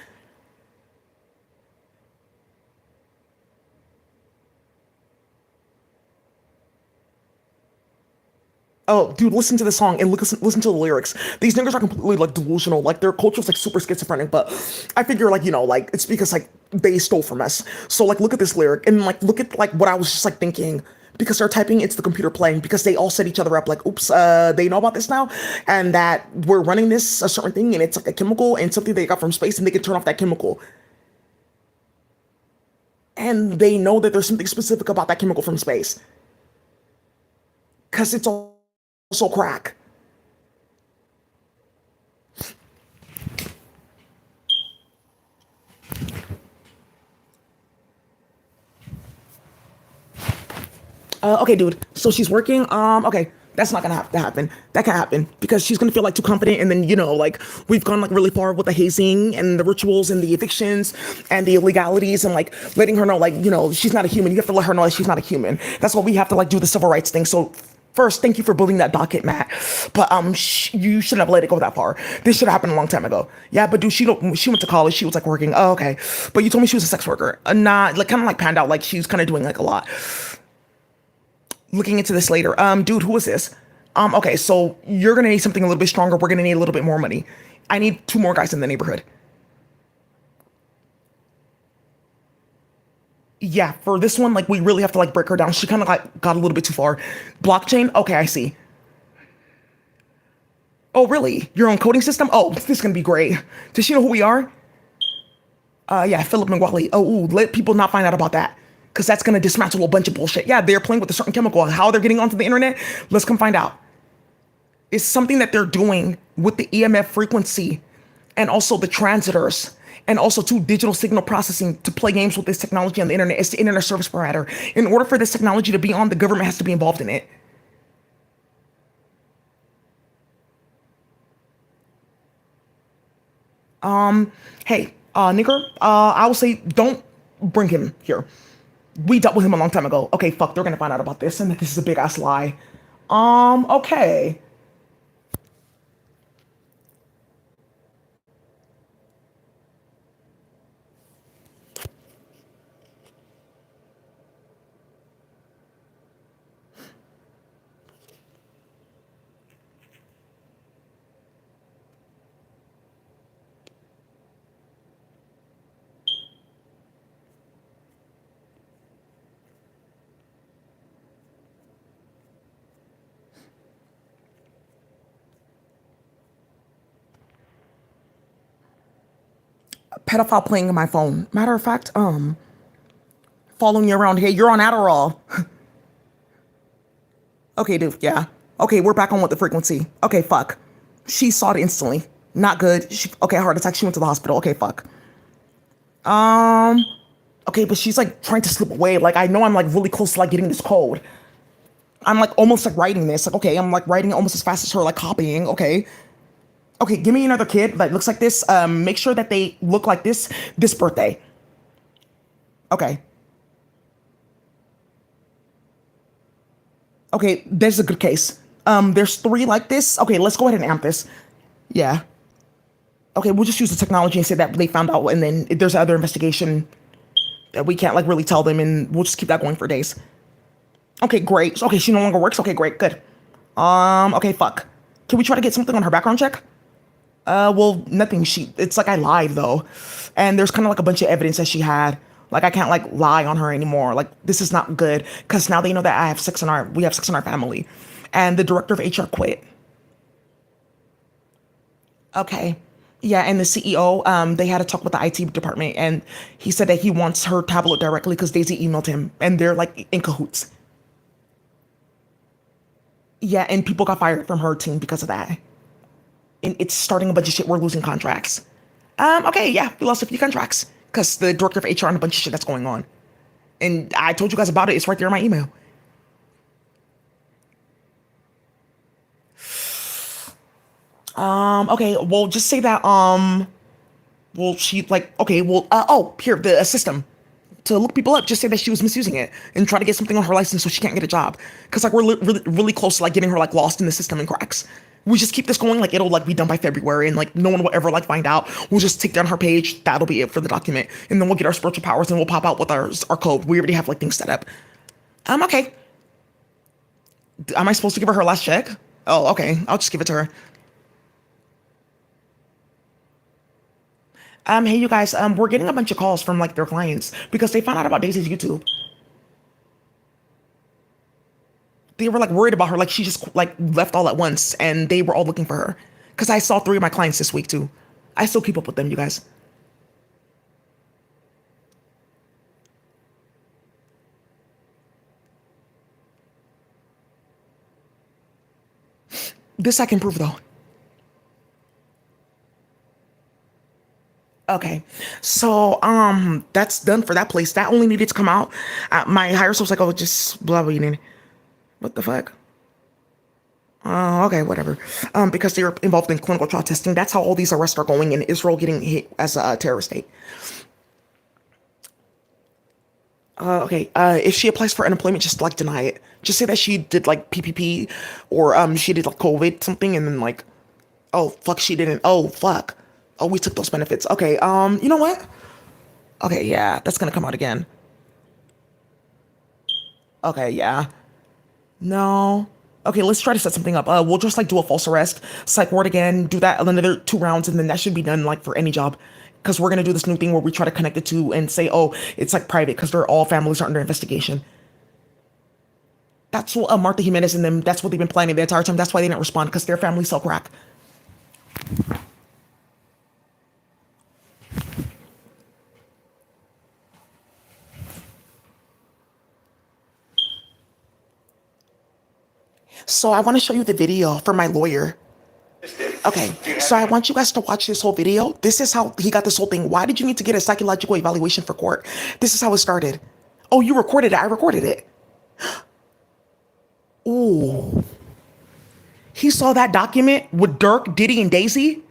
Oh, dude, listen to the song and listen to the lyrics. These niggas are completely like delusional. Like their culture's like super schizophrenic. But I figure like like it's because like they stole from us. So like look at this lyric and like look at like what I was just like thinking because they're typing it's the computer playing because they all set each other up like oops they know about this now and that we're running this a certain thing and it's like a chemical and something they got from space and they can turn off that chemical and they know that there's something specific about that chemical from space because it's also crack. Okay, dude. So she's working. Okay. That's not gonna have to happen. That can happen because she's gonna feel like too confident, and then like we've gone like really far with the hazing and the rituals and the evictions and the illegalities and like letting her know like she's not a human. You have to let her know that she's not a human. That's why we have to like do the civil rights thing. So first, thank you for building that docket, Matt. But you shouldn't have let it go that far. This should have happened a long time ago. Yeah, but dude, she went to college. She was like working. Oh, okay. But you told me she was a sex worker. Not like kind of like panned out. Like she was kind of doing like a lot. Looking into this later. Dude, who is this? Okay, so you're gonna need something a little bit stronger. We're gonna need a little bit more money. I need two more guys in the neighborhood. Yeah, for this one, like we really have to like break her down. She kind of like got a little bit too far. Blockchain. Okay, I see. Oh, really? Your own coding system? Oh, this is gonna be great. Does she know who we are? Yeah, Philip McGually. Oh, ooh, let people not find out about that. Because that's gonna dismantle a bunch of bullshit. Yeah, they're playing with a certain chemical. How they're getting onto the internet? Let's come find out. It's something that they're doing with the EMF frequency and also the transitors and also to digital signal processing to play games with this technology on the internet. It's the internet service provider. In order for this technology to be on, the government has to be involved in it. Hey, nigger, I will say don't bring him here. We dealt with him a long time ago. Okay, fuck, they're gonna find out about this and that this is a big ass lie. Okay. Pedophile playing in my phone. Matter of fact, following you around here. You're on Adderall. Okay, dude, yeah. Okay, we're back on with the frequency. Okay, fuck. She saw it instantly. Not good. Okay, heart attack. She went to the hospital. Okay, fuck. Um, okay, but she's like trying to slip away. Like, I know I'm like really close to like getting this code. I'm like almost like writing this. Like, okay, I'm like writing it almost as fast as her, like copying. Okay. Okay, give me another kid that looks like this. Make sure that they look like this birthday. Okay. Okay, there's a good case. There's three like this. Okay, let's go ahead and amp this. Yeah. Okay, we'll just use the technology and say that they found out, and then if there's other investigation that we can't like really tell them, and we'll just keep that going for days. Okay, great. Okay, she no longer works. Okay, great, good. Okay, fuck. Can we try to get something on her background check? Well, nothing. It's like I lied though, and there's kind of like a bunch of evidence that she had. Like I can't like lie on her anymore. Like this is not good because now they know that we have sex in our family, and the director of HR quit. Okay. Yeah, and the CEO, they had a talk with the IT department, and he said that he wants her tablet directly because Daisy emailed him, and they're like in cahoots. Yeah, and people got fired from her team because of that. And it's starting a bunch of shit. We're losing contracts. Okay, yeah, we lost a few contracts because the director of HR and a bunch of shit that's going on. And I told you guys about it. It's right there in my email. Okay, well, just say that, well, she, like, okay, well, oh, here, the system. To look people up, just say that she was misusing it and try to get something on her license so she can't get a job. Because, like, we're really, really close to, like, getting her, like, lost in the system and cracks. We just keep this going, like, it'll, like, be done by February, and, like, no one will ever, like, find out. We'll just take down her page. That'll be it for the document. And then we'll get our spiritual powers, and we'll pop out with our code. We already have, like, things set up. Okay. Am I supposed to give her last check? Oh, okay. I'll just give it to her. Hey, you guys, we're getting a bunch of calls from, like, their clients because they found out about Daisy's YouTube. They were, like, worried about her. Like, she just, like, left all at once, and they were all looking for her. Because I saw three of my clients this week, too. I still keep up with them, you guys. This I can prove, though. Okay, so that's done for that place. That only needed to come out. My higher soul's like, oh, just blah blah. You need what the fuck? Okay, whatever. Because they're involved in clinical trial testing. That's how all these arrests are going in Israel getting hit as a terrorist state. Okay, if she applies for unemployment, just like deny it. Just say that she did like PPP or she did like COVID something and then like, oh fuck, she didn't. Oh fuck. Oh, we took those benefits. Okay, you know what? Okay, yeah, that's gonna come out again. Okay, yeah. No. Okay, let's try to set something up. We'll just like do a false arrest, psych ward again, do that another 2 rounds, and then that should be done like for any job. Because we're gonna do this new thing where we try to connect the two and say, oh, it's like private because they're all families are under investigation. That's what Martha Jimenez and them. That's what they've been planning the entire time. That's why they didn't respond because their family sell crack. So I want to show you the video for my lawyer. Okay, so I want you guys to watch this whole video. This is how he got this whole thing. Why did you need to get a psychological evaluation for court? This is how it started. Oh, you recorded it. I recorded it. Ooh. He saw that document with Dirk, Diddy, and Daisy.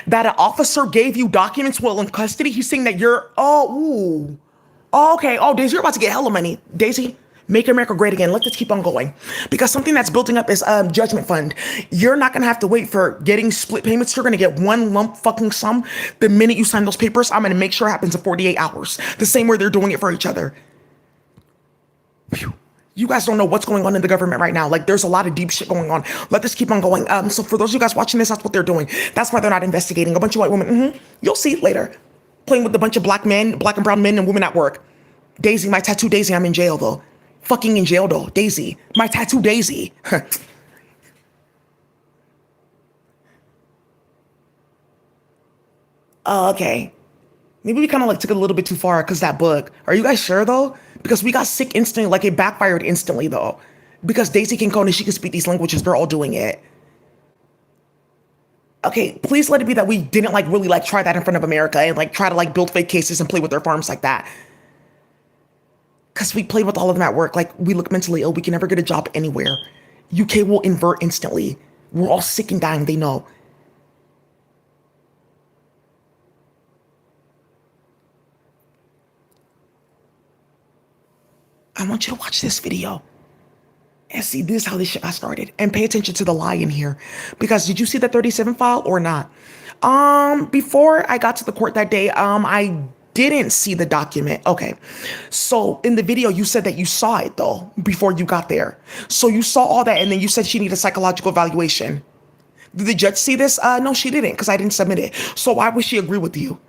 That an officer gave you documents while in custody. He's saying that you're, oh, ooh. Oh, okay. Oh, Daisy, you're about to get hella money. Daisy, make America great again. Let's just keep on going. Because something that's building up is judgment fund. You're not going to have to wait for getting split payments. You're going to get one lump fucking sum the minute you sign those papers. I'm going to make sure it happens in 48 hours. The same way they're doing it for each other. Phew. You guys don't know what's going on in the government right now. Like, there's a lot of deep shit going on. Let this keep on going. So for those of you guys watching this, that's what they're doing. That's why they're not investigating. A bunch of white women. You'll see it later. Playing with a bunch of black men, black and brown men and women at work. Daisy, my tattoo Daisy, I'm in jail though. Fucking in jail though. Daisy, my tattoo Daisy. Okay. Maybe we kind of like took it a little bit too far because that book. Are you guys sure though? Because we got sick instantly, like it backfired instantly though. Because Daisy can code and she can speak these languages, they're all doing it. Okay, please let it be that we didn't like really like try that in front of America and like try to like build fake cases and play with their farms like that. Because we played with all of them at work. Like we look mentally ill, we can never get a job anywhere. UK will invert instantly. We're all sick and dying, they know. I want you to watch this video. And see, this is how this shit got started. And pay attention to the lie in here. Because did you see the 37 file or not? Before I got to the court that day, I didn't see the document. Okay. So in the video, you said that you saw it though, before you got there. So you saw all that and then you said she needed a psychological evaluation. Did the judge see this? No, she didn't because I didn't submit it. So why would she agree with you?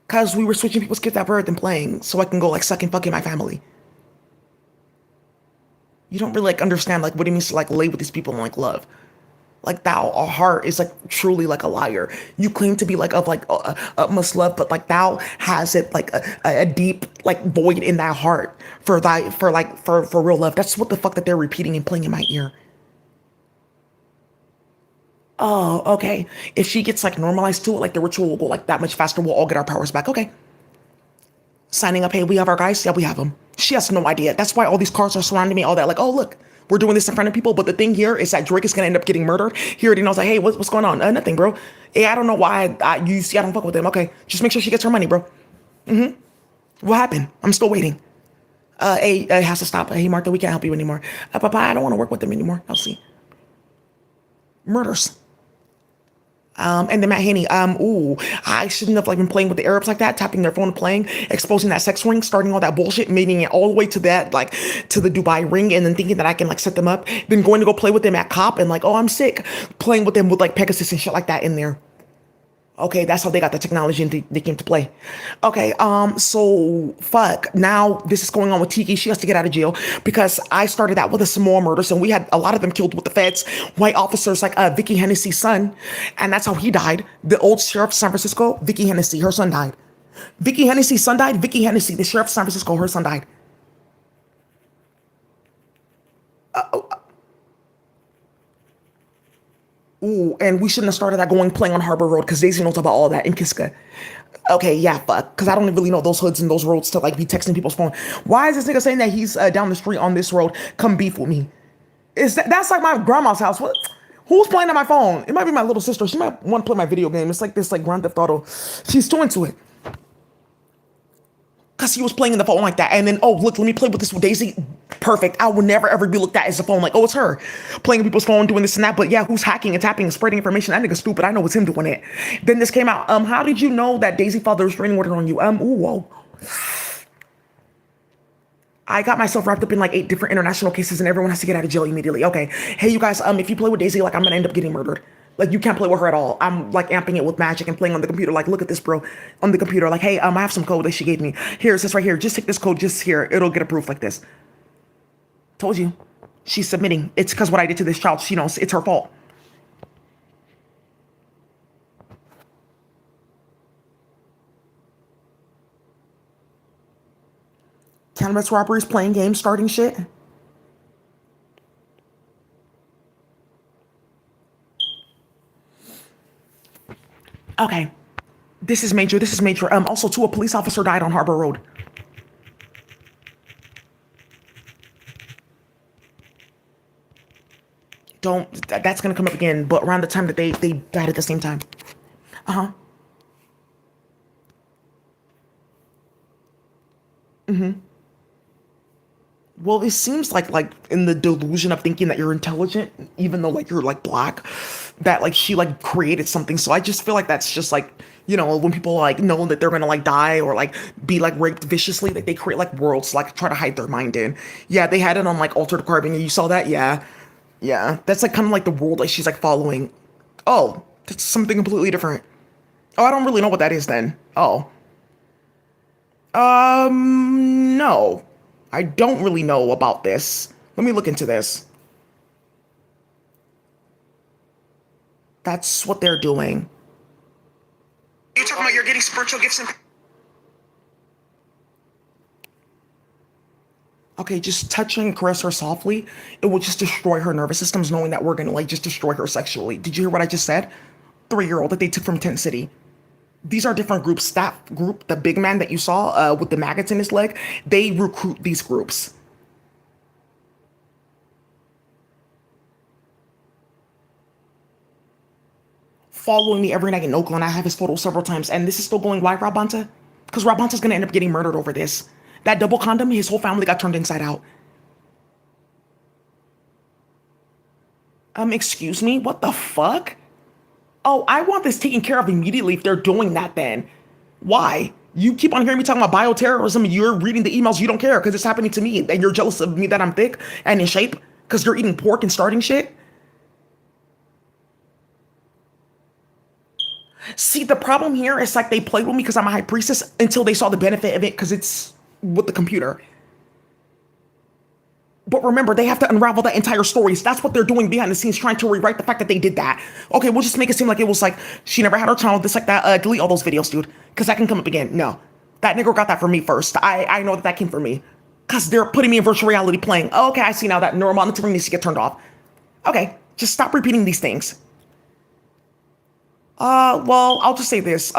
Because we were switching people's kids at birth and playing so I can go like suck and fuck in my family. You don't really like understand like what it means to like lay with these people and like love. Like thou, a heart is like truly like a liar. You claim to be like of like utmost love, but like thou has it like a deep like void in that heart for thy for real love. That's what the fuck that they're repeating and playing in my ear. Oh, okay. If she gets like normalized to it, like the ritual will go like that much faster. We'll all get our powers back. Okay. Signing up. Hey, we have our guys. Yeah, we have them. She has no idea. That's why all these cars are surrounding me. All that. Like, oh look, we're doing this in front of people. But the thing here is that Drake is gonna end up getting murdered. He already knows. Like, hey, what's going on? Nothing, bro. Hey, I don't know why you see. I don't fuck with them. Okay, just make sure she gets her money, bro. What happened? I'm still waiting. Hey, it has to stop. Hey, Martha, we can't help you anymore. Papa, I don't want to work with them anymore. I'll see. Murders. And then Matt Haney, I shouldn't have like been playing with the Arabs like that, tapping their phone and playing, exposing that sex ring, starting all that bullshit, making it all the way to that, like to the Dubai ring, and then thinking that I can like set them up, then going to go play with them at COP and like, oh, I'm sick, playing with them with like Pegasus and shit like that in there. Okay, that's how they got the technology and they came to play. Okay, so fuck. Now this is going on with Tiki. She has to get out of jail because I started out with the Samoa murders and we had a lot of them killed with the feds, white officers like Vicky Hennessy's son, and that's how he died. The old sheriff of San Francisco, Vicky Hennessy, her son died. Vicky Hennessy's son died. Vicky Hennessy, the sheriff of San Francisco, her son died. Ooh, and we shouldn't have started that going playing on Harbor Road because Daisy knows about all that in Kiska. Okay, yeah, fuck. Because I don't really know those hoods and those roads to like be texting people's phone. Why is this nigga saying that he's down the street on this road? Come beef with me. That's like my grandma's house? What? Who's playing on my phone? It might be my little sister. She might want to play my video game. It's like this, like Grand Theft Auto. She's too into it because he was playing in the phone like that. And then, oh look, let me play with this with Daisy. Perfect. I will never ever be looked at as a phone. Like, oh, it's her playing on people's phone, doing this and that. But yeah, who's hacking and tapping and spreading information? That nigga's stupid. I know it's him doing it. Then this came out. How did you know that Daisy filed a restraining order on you? Ooh, whoa. I got myself wrapped up in like 8 different international cases and everyone has to get out of jail immediately. Okay. Hey, you guys, if you play with Daisy, like I'm gonna end up getting murdered. Like you can't play with her at all. I'm like amping it with magic and playing on the computer. Like, look at this, bro. On the computer. Like, hey, I have some code that she gave me. Here, it says right here. Just take this code just here. It'll get approved like this. Told you. She's submitting. It's because what I did to this child, she knows it's her fault. Cannabis robberies, playing games, starting shit. Okay. This is major. This is major. Also, too, a police officer died on Harbor Road. Don't. That's gonna come up again. But around the time that they died at the same time. Uh huh. Well, it seems like in the delusion of thinking that you're intelligent, even though like you're like black, that like she like created something. So I just feel like that's just like, when people like know that they're gonna like die or like be like raped viciously, like they create like worlds to, like try to hide their mind in. Yeah, they had it on like Altered Carbon. You saw that? Yeah, yeah. That's like kind of like the world like she's like following. Oh, that's something completely different. Oh, I don't really know what that is then. Oh, no. I don't really know about this. Let me look into this. That's what they're doing. You're talking about you're getting spiritual gifts and. Okay, just touch and caress her softly. It will just destroy her nervous systems, knowing that we're gonna like just destroy her sexually. Did you hear what I just said? 3-year-old that they took from Tent City. These are different groups. That group, the big man that you saw with the maggots in his leg, they recruit these groups. Following me every night in Oakland. I have his photo several times, and this is still going. Why, Rabanta? Because Rabanta's gonna end up getting murdered over this. That double condom, his whole family got turned inside out. Excuse me? What the fuck? Oh, I want this taken care of immediately if they're doing that then. Why? You keep on hearing me talking about bioterrorism, you're reading the emails, you don't care because it's happening to me, and you're jealous of me that I'm thick and in shape because you're eating pork and starting shit? See, the problem here is like they played with me because I'm a high priestess until they saw the benefit of it because it's with the computer. But remember, they have to unravel that entire story. So that's what they're doing behind the scenes, trying to rewrite the fact that they did that. Okay, we'll just make it seem like it was like she never had her child, this like that. Delete all those videos, dude, because that can come up again. No, that nigga got that from me first. I know that that came from me because they're putting me in virtual reality playing. Oh, okay, I see now that neuromonitoring needs to get turned off. Okay, just stop repeating these things. Well, I'll just say this.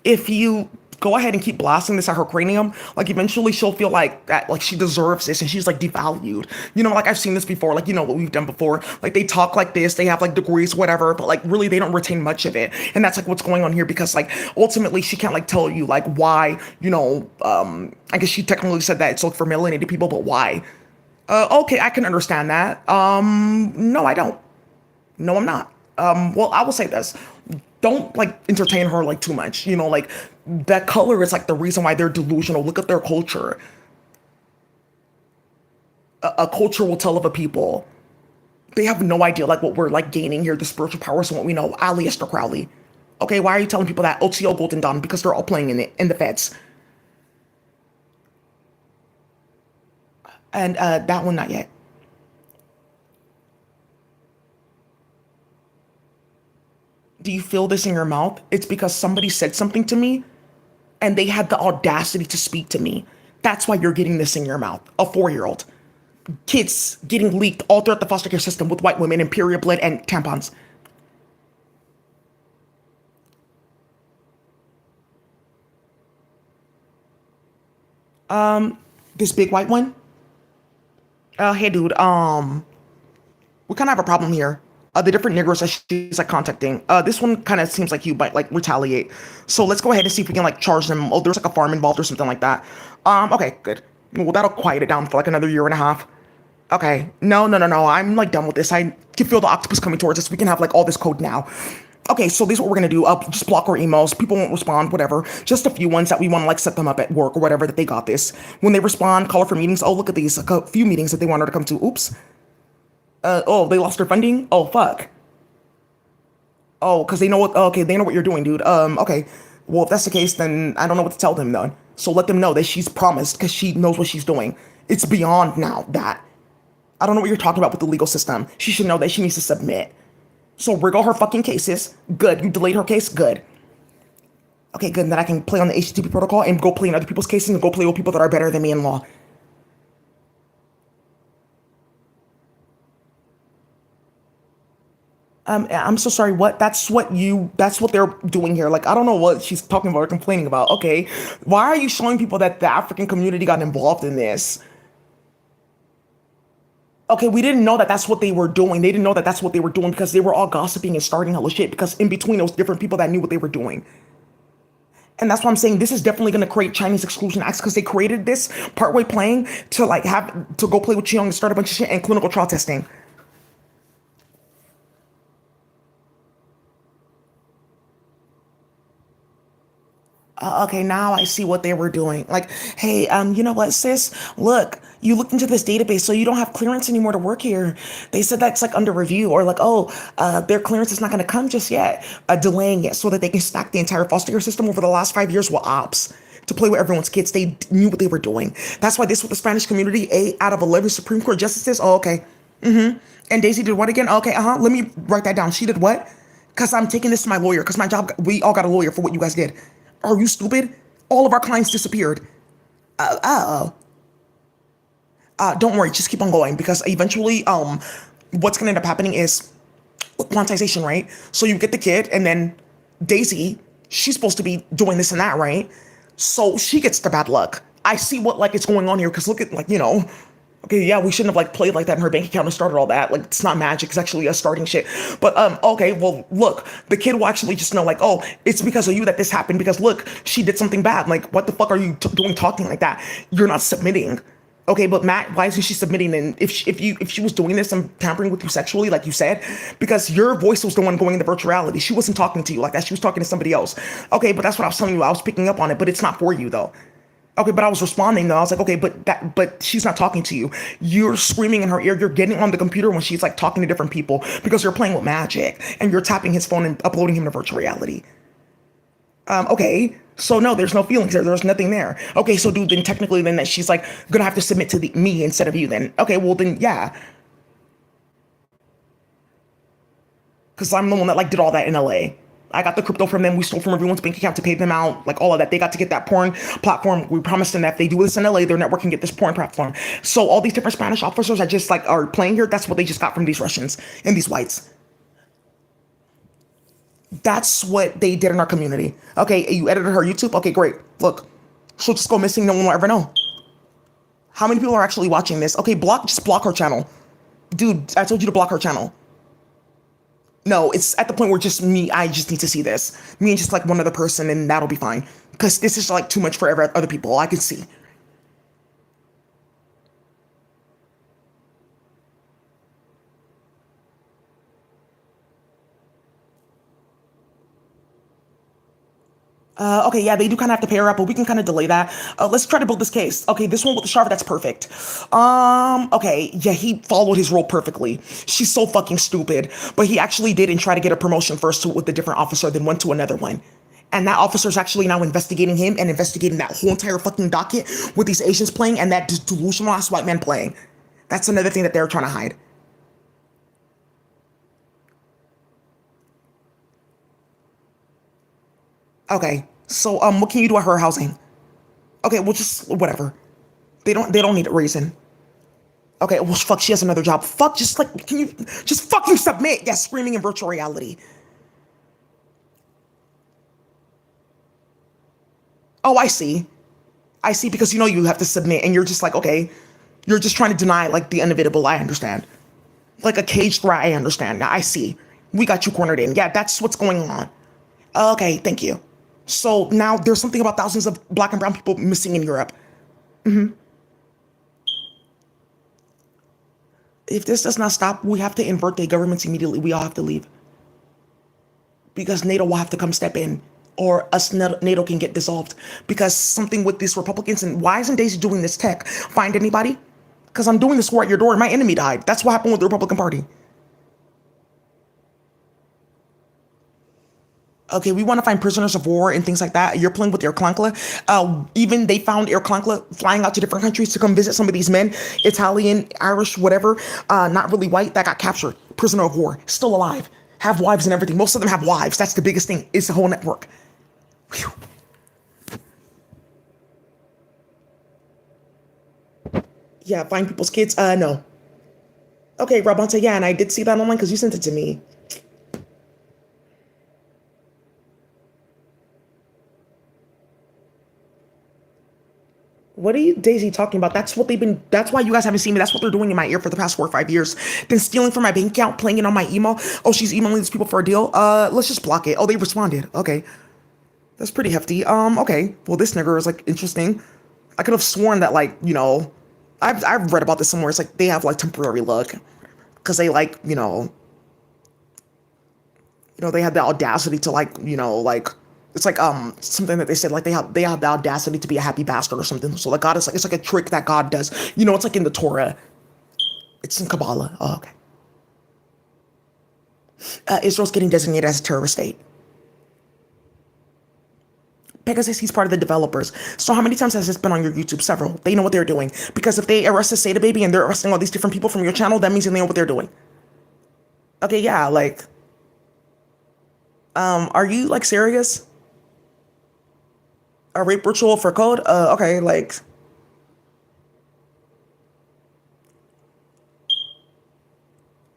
If you go ahead and keep blasting this at her cranium, like eventually she'll feel like that, like she deserves this and she's like devalued. Like I've seen this before, like, what we've done before. Like they talk like this, they have like degrees, whatever, but like really they don't retain much of it. And that's like what's going on here because like ultimately she can't like tell you like why, I guess she technically said that it's like for melanated people, but why? Okay, I can understand that. No, I don't. No, I'm not. Well, I will say this. Don't like entertain her like too much. Like that color is like the reason why they're delusional. Look at their culture. A culture will tell of a people. They have no idea like what we're like gaining here, the spiritual powers and what we know. Aleister Crowley. Okay, why are you telling people that? OTO Golden Dawn, because they're all playing in it in the feds. And that one not yet. Do you feel this in your mouth? It's because somebody said something to me and they had the audacity to speak to me. That's why you're getting this in your mouth. A 4-year-old. Kids getting leaked all throughout the foster care system with white women and period blood and tampons. This big white one. Hey dude. We kind of have a problem here. The different niggers that she's like contacting. This one kind of seems like you might like retaliate. So let's go ahead and see if we can like charge them. Oh, there's like a farm involved or something like that. Okay, good. Well, that'll quiet it down for like another year and a half. Okay. No, no, no, no. I'm like done with this. I can feel the octopus coming towards us. We can have like all this code now. Okay, so this is what we're gonna do. Just block our emails. People won't respond, whatever. Just a few ones that we want to like set them up at work or whatever that they got this. When they respond, call her for meetings. Oh, look at these. Like, a few meetings that they want her to come to. Oops. Oh, they lost their funding? Oh, fuck. Oh, because they know what, okay, they know what you're doing, dude. Okay. Well, if that's the case, then I don't know what to tell them, then. So let them know that she's promised because she knows what she's doing. It's beyond now that. I don't know what you're talking about with the legal system. She should know that she needs to submit. So wriggle her fucking cases. Good. You delayed her case? Good. Okay, good. And then I can play on the HTTP protocol and go play in other people's cases and go play with people that are better than me in law. I'm so sorry. What? That's what they're doing here. Like, I don't know what she's talking about or complaining about. Okay. Why are you showing people that the African community got involved in this? Okay, we didn't know that that's what they were doing. They didn't know that that's what they were doing because they were all gossiping and starting hella shit because in between those different people that knew what they were doing. And that's why I'm saying this is definitely going to create Chinese exclusion acts because they created this partway playing to like have to go play with Chiang and start a bunch of shit and clinical trial testing. Okay, now I see what they were doing. Like, hey, you know what, sis? Look, you looked into this database, so you don't have clearance anymore to work here. They said that's like under review, or like, oh, their clearance is not going to come just yet, delaying it so that they can stack the entire foster care system over the last 5 years with ops to play with everyone's kids. They knew what they were doing. That's why this with the Spanish community, 8 out of 11 Supreme Court justices. Oh, okay. And Daisy did what again? Okay, Let me write that down. She did what? Because I'm taking this to my lawyer. Because my job, we all got a lawyer for what you guys did. Are you stupid? All of our clients disappeared. Uh, uh, don't worry, just keep on going because eventually, what's gonna end up happening is quantization, right? So you get the kid, and then Daisy, she's supposed to be doing this and that, right? So she gets the bad luck. I see what like is going on here because look at like okay, yeah, we shouldn't have like played like that in her bank account and started all that. Like it's not magic, it's actually a starting shit. But okay, well look, the kid will actually just know like, oh, it's because of you that this happened because look, she did something bad. Like what the fuck are you doing talking like that? You're not submitting. Okay, but Matt, why isn't she submitting? And if she was doing this and tampering with you sexually, like you said, because your voice was the one going into virtual reality, she wasn't talking to you like that. She was talking to somebody else. Okay, but that's what I was telling you. I was picking up on it, but it's not for you though. Okay, but I was responding though. I was like, okay, but she's not talking to you. You're screaming in her ear. You're getting on the computer when she's like talking to different people because you're playing with magic and you're tapping his phone and uploading him to virtual reality. Okay. So no, there's no feelings there. There's nothing there. Okay, so dude, then technically then that she's like gonna have to submit to me instead of you then. Okay, well then yeah. Because I'm the one that like did all that in LA. I got the crypto from them. We stole from everyone's bank account to pay them out, like all of that. They got to get that porn platform. We promised them that if they do this in LA, their network can get this porn platform. So all these different Spanish officers that just like are playing here, that's what they just got from these Russians and these whites. That's what they did in our community. Okay, you edited her YouTube. Okay, great. Look, she'll just go missing. No one will ever know. How many people are actually watching this? Okay, just block her channel. Dude, I told you to block her channel. No, it's at the point where just me, I just need to see this. Me and just like one other person, and that'll be fine. Because this is like too much for other people. I can see. Okay, yeah, they do kind of have to pay her up, but we can kind of delay that. Let's try to build this case. Okay, this one with the shark, that's perfect. Okay, yeah, he followed his role perfectly. She's so fucking stupid, but he actually did and try to get a promotion first with a different officer, then went to another one. And that officer's actually now investigating him and investigating that whole entire fucking docket with these Asians playing and that delusional ass white man playing. That's another thing that they're trying to hide. Okay, so what can you do at her housing? Okay, well just whatever. They don't need a reason. Okay, well fuck, she has another job. Fuck, just like can you just fucking submit? Yeah, screaming in virtual reality. Oh, I see. I see because you know you have to submit and you're just like, okay, you're just trying to deny like the inevitable. I understand. Like a caged rat, I understand. Now I see. We got you cornered in. Yeah, that's what's going on. Okay, thank you. So now there's something about thousands of black and brown people missing in Europe. If this does not stop, we have to invert the governments immediately. We all have to leave because NATO will have to come step in, or us NATO can get dissolved because something with these Republicans. And why isn't Daisy doing this tech? Find anybody? Because I'm doing this war at your door and my enemy died. That's what happened with the Republican Party. Okay, we want to find prisoners of war and things like that. You're playing with your clunkla. Even they found Air Clunkla flying out to different countries to come visit some of these men, Italian, Irish, whatever, not really white, that got captured. Prisoner of war, still alive, have wives and everything. Most of them have wives. That's the biggest thing. It's the whole network. Whew. Yeah, find people's kids. No. Okay, Rabanta, yeah, and I did see that online because you sent it to me. What are you, Daisy, talking about? That's why you guys haven't seen me. That's what they're doing in my ear for the past 4 or 5 years. Then stealing from my bank account, playing it on my email. Oh, she's emailing these people for a deal. Let's just block it. Oh, they responded. Okay. That's pretty hefty. Okay. Well, this nigger is like interesting. I could have sworn that like, I've read about this somewhere. It's like they have like temporary luck because they like, they had the audacity to like, like it's like something that they said like they have the audacity to be a happy bastard or something. So like God is like it's like a trick that God does. It's like in the Torah. It's in Kabbalah. Oh, okay. Israel's getting designated as a terrorist state. Pegasus, he's part of the developers. So how many times has this been on your YouTube? Several. They know what they're doing. Because if they arrest a Seda baby and they're arresting all these different people from your channel, that means they know what they're doing. Okay, yeah, like, are you like serious? A rape ritual for code? Okay, like,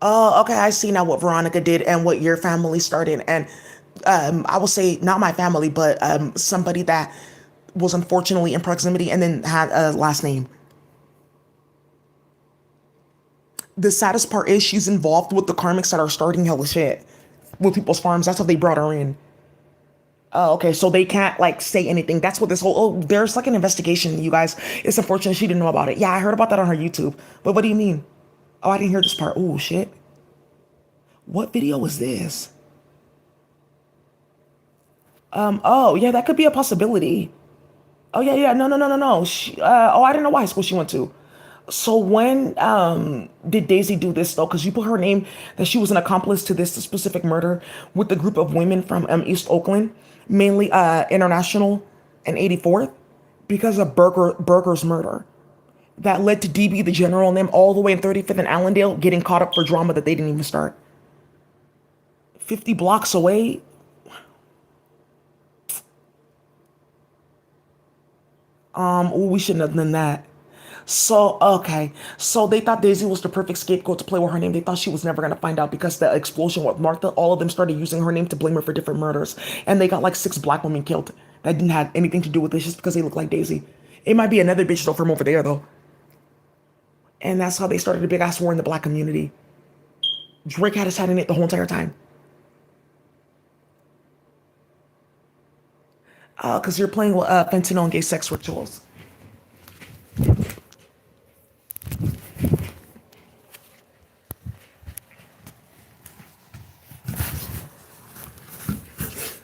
oh, okay, I see now what Veronica did and what your family started. And I will say, not my family, but somebody that was unfortunately in proximity and then had a last name. The saddest part is she's involved with the karmics that are starting hella shit with people's farms. That's how they brought her in. Oh, okay, so they can't like say anything. That's what this whole there's like an investigation, you guys. It's unfortunate she didn't know about it. Yeah, I heard about that on her YouTube. But what do you mean? Oh, I didn't hear this part. Oh shit. What video was this? Oh yeah, that could be a possibility. Oh yeah, yeah, no, no, no, no, no. I didn't know what high school she went to. So when did Daisy do this though? Because you put her name that she was an accomplice to this specific murder with a group of women from East Oakland, mainly International and 84th, because of Berger's murder that led to DB the general and them all the way in 35th and Allendale getting caught up for drama that they didn't even start. 50 blocks away. Oh, we shouldn't have done that. So, okay. So they thought Daisy was the perfect scapegoat to play with her name. They thought she was never going to find out because the explosion with Martha, all of them started using her name to blame her for different murders. And they got like 6 black women killed that didn't have anything to do with this just because they look like Daisy. It might be another bitch though from over there though. And that's how they started a big ass war in the black community. Drake had his hand in it the whole entire time. Because you're playing with fentanyl and gay sex rituals.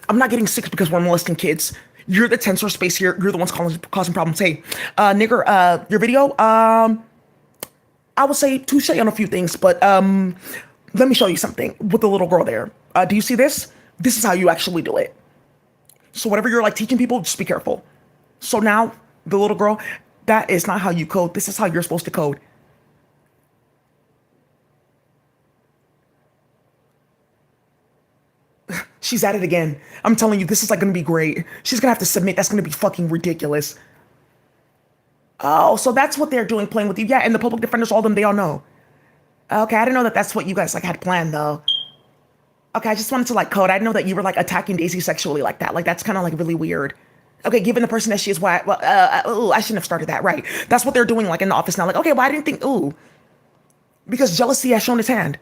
I'm not getting sick because we're molesting kids. You're the tensor space here. You're the ones causing problems. Hey, nigger, your video, I would say touche on a few things, but let me show you something with the little girl there. Do you see this? This is how you actually do it. So whatever you're like teaching people, just be careful. So now the little girl, that is not how you code. This is how you're supposed to code. She's at it again. I'm telling you, this is like gonna be great. She's gonna have to submit. That's gonna be fucking ridiculous. Oh, so that's what they're doing, playing with you. Yeah, and the public defenders, all of them, they all know. Okay, I didn't know that that's what you guys like had planned though. Okay, I just wanted to like code. I didn't know that you were like attacking Daisy sexually like that. Like that's kind of like really weird. Okay, given the person that she is, why? Well, ooh, I shouldn't have started that. Right, that's what they're doing like in the office now. Like, okay, well, I didn't think. Ooh, because jealousy has shown its hand.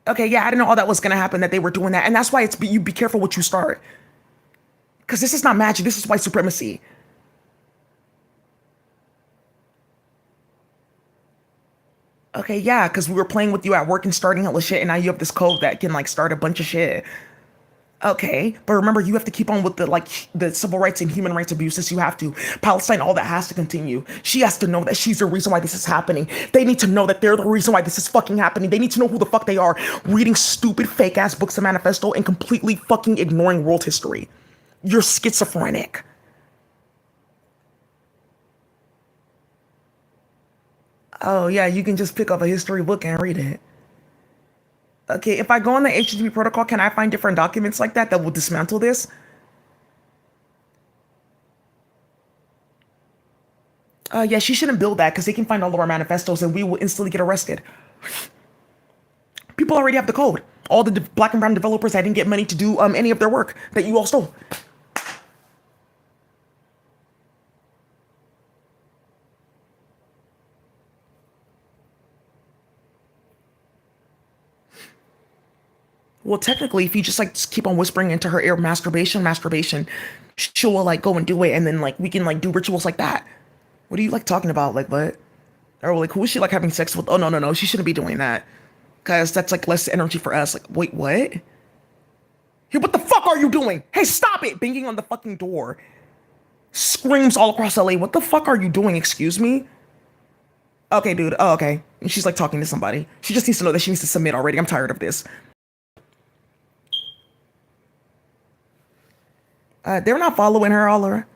Okay, yeah, I didn't know all that was gonna happen, that they were doing that, and that's why you be careful what you start, because this is not magic. This is white supremacy. Okay, yeah, because we were playing with you at work and starting hella shit, and now you have this code that can like start a bunch of shit. Okay, but remember, you have to keep on with the the civil rights and human rights abuses. You have to. Palestine, all that has to continue. She has to know that she's the reason why this is happening. They need to know that they're the reason why this is fucking happening. They need to know who the fuck they are, reading stupid fake ass books of manifesto and completely fucking ignoring world history. You're schizophrenic. Oh yeah, you can just pick up a history book and read it. Okay, if I go on the HTTP protocol, can I find different documents like that will dismantle this? Yeah, she shouldn't build that because they can find all of our manifestos and we will instantly get arrested. People already have the code. All the black and brown developers that didn't get money to do any of their work that you all stole. Well, technically, if you just like just keep on whispering into her ear, masturbation, masturbation, she'll like go and do it, and then like we can like do rituals like that. What are you like talking about? Like what? Or like who is she like having sex with? Oh no, no, no, she shouldn't be doing that. Cause that's like less energy for us. Like, wait, what? Hey, what the fuck are you doing? Hey, stop it! Banging on the fucking door. Screams all across LA. What the fuck are you doing? Excuse me? Okay, dude. Oh, okay. And she's like talking to somebody. She just needs to know that she needs to submit already. I'm tired of this. They're not following her, all her.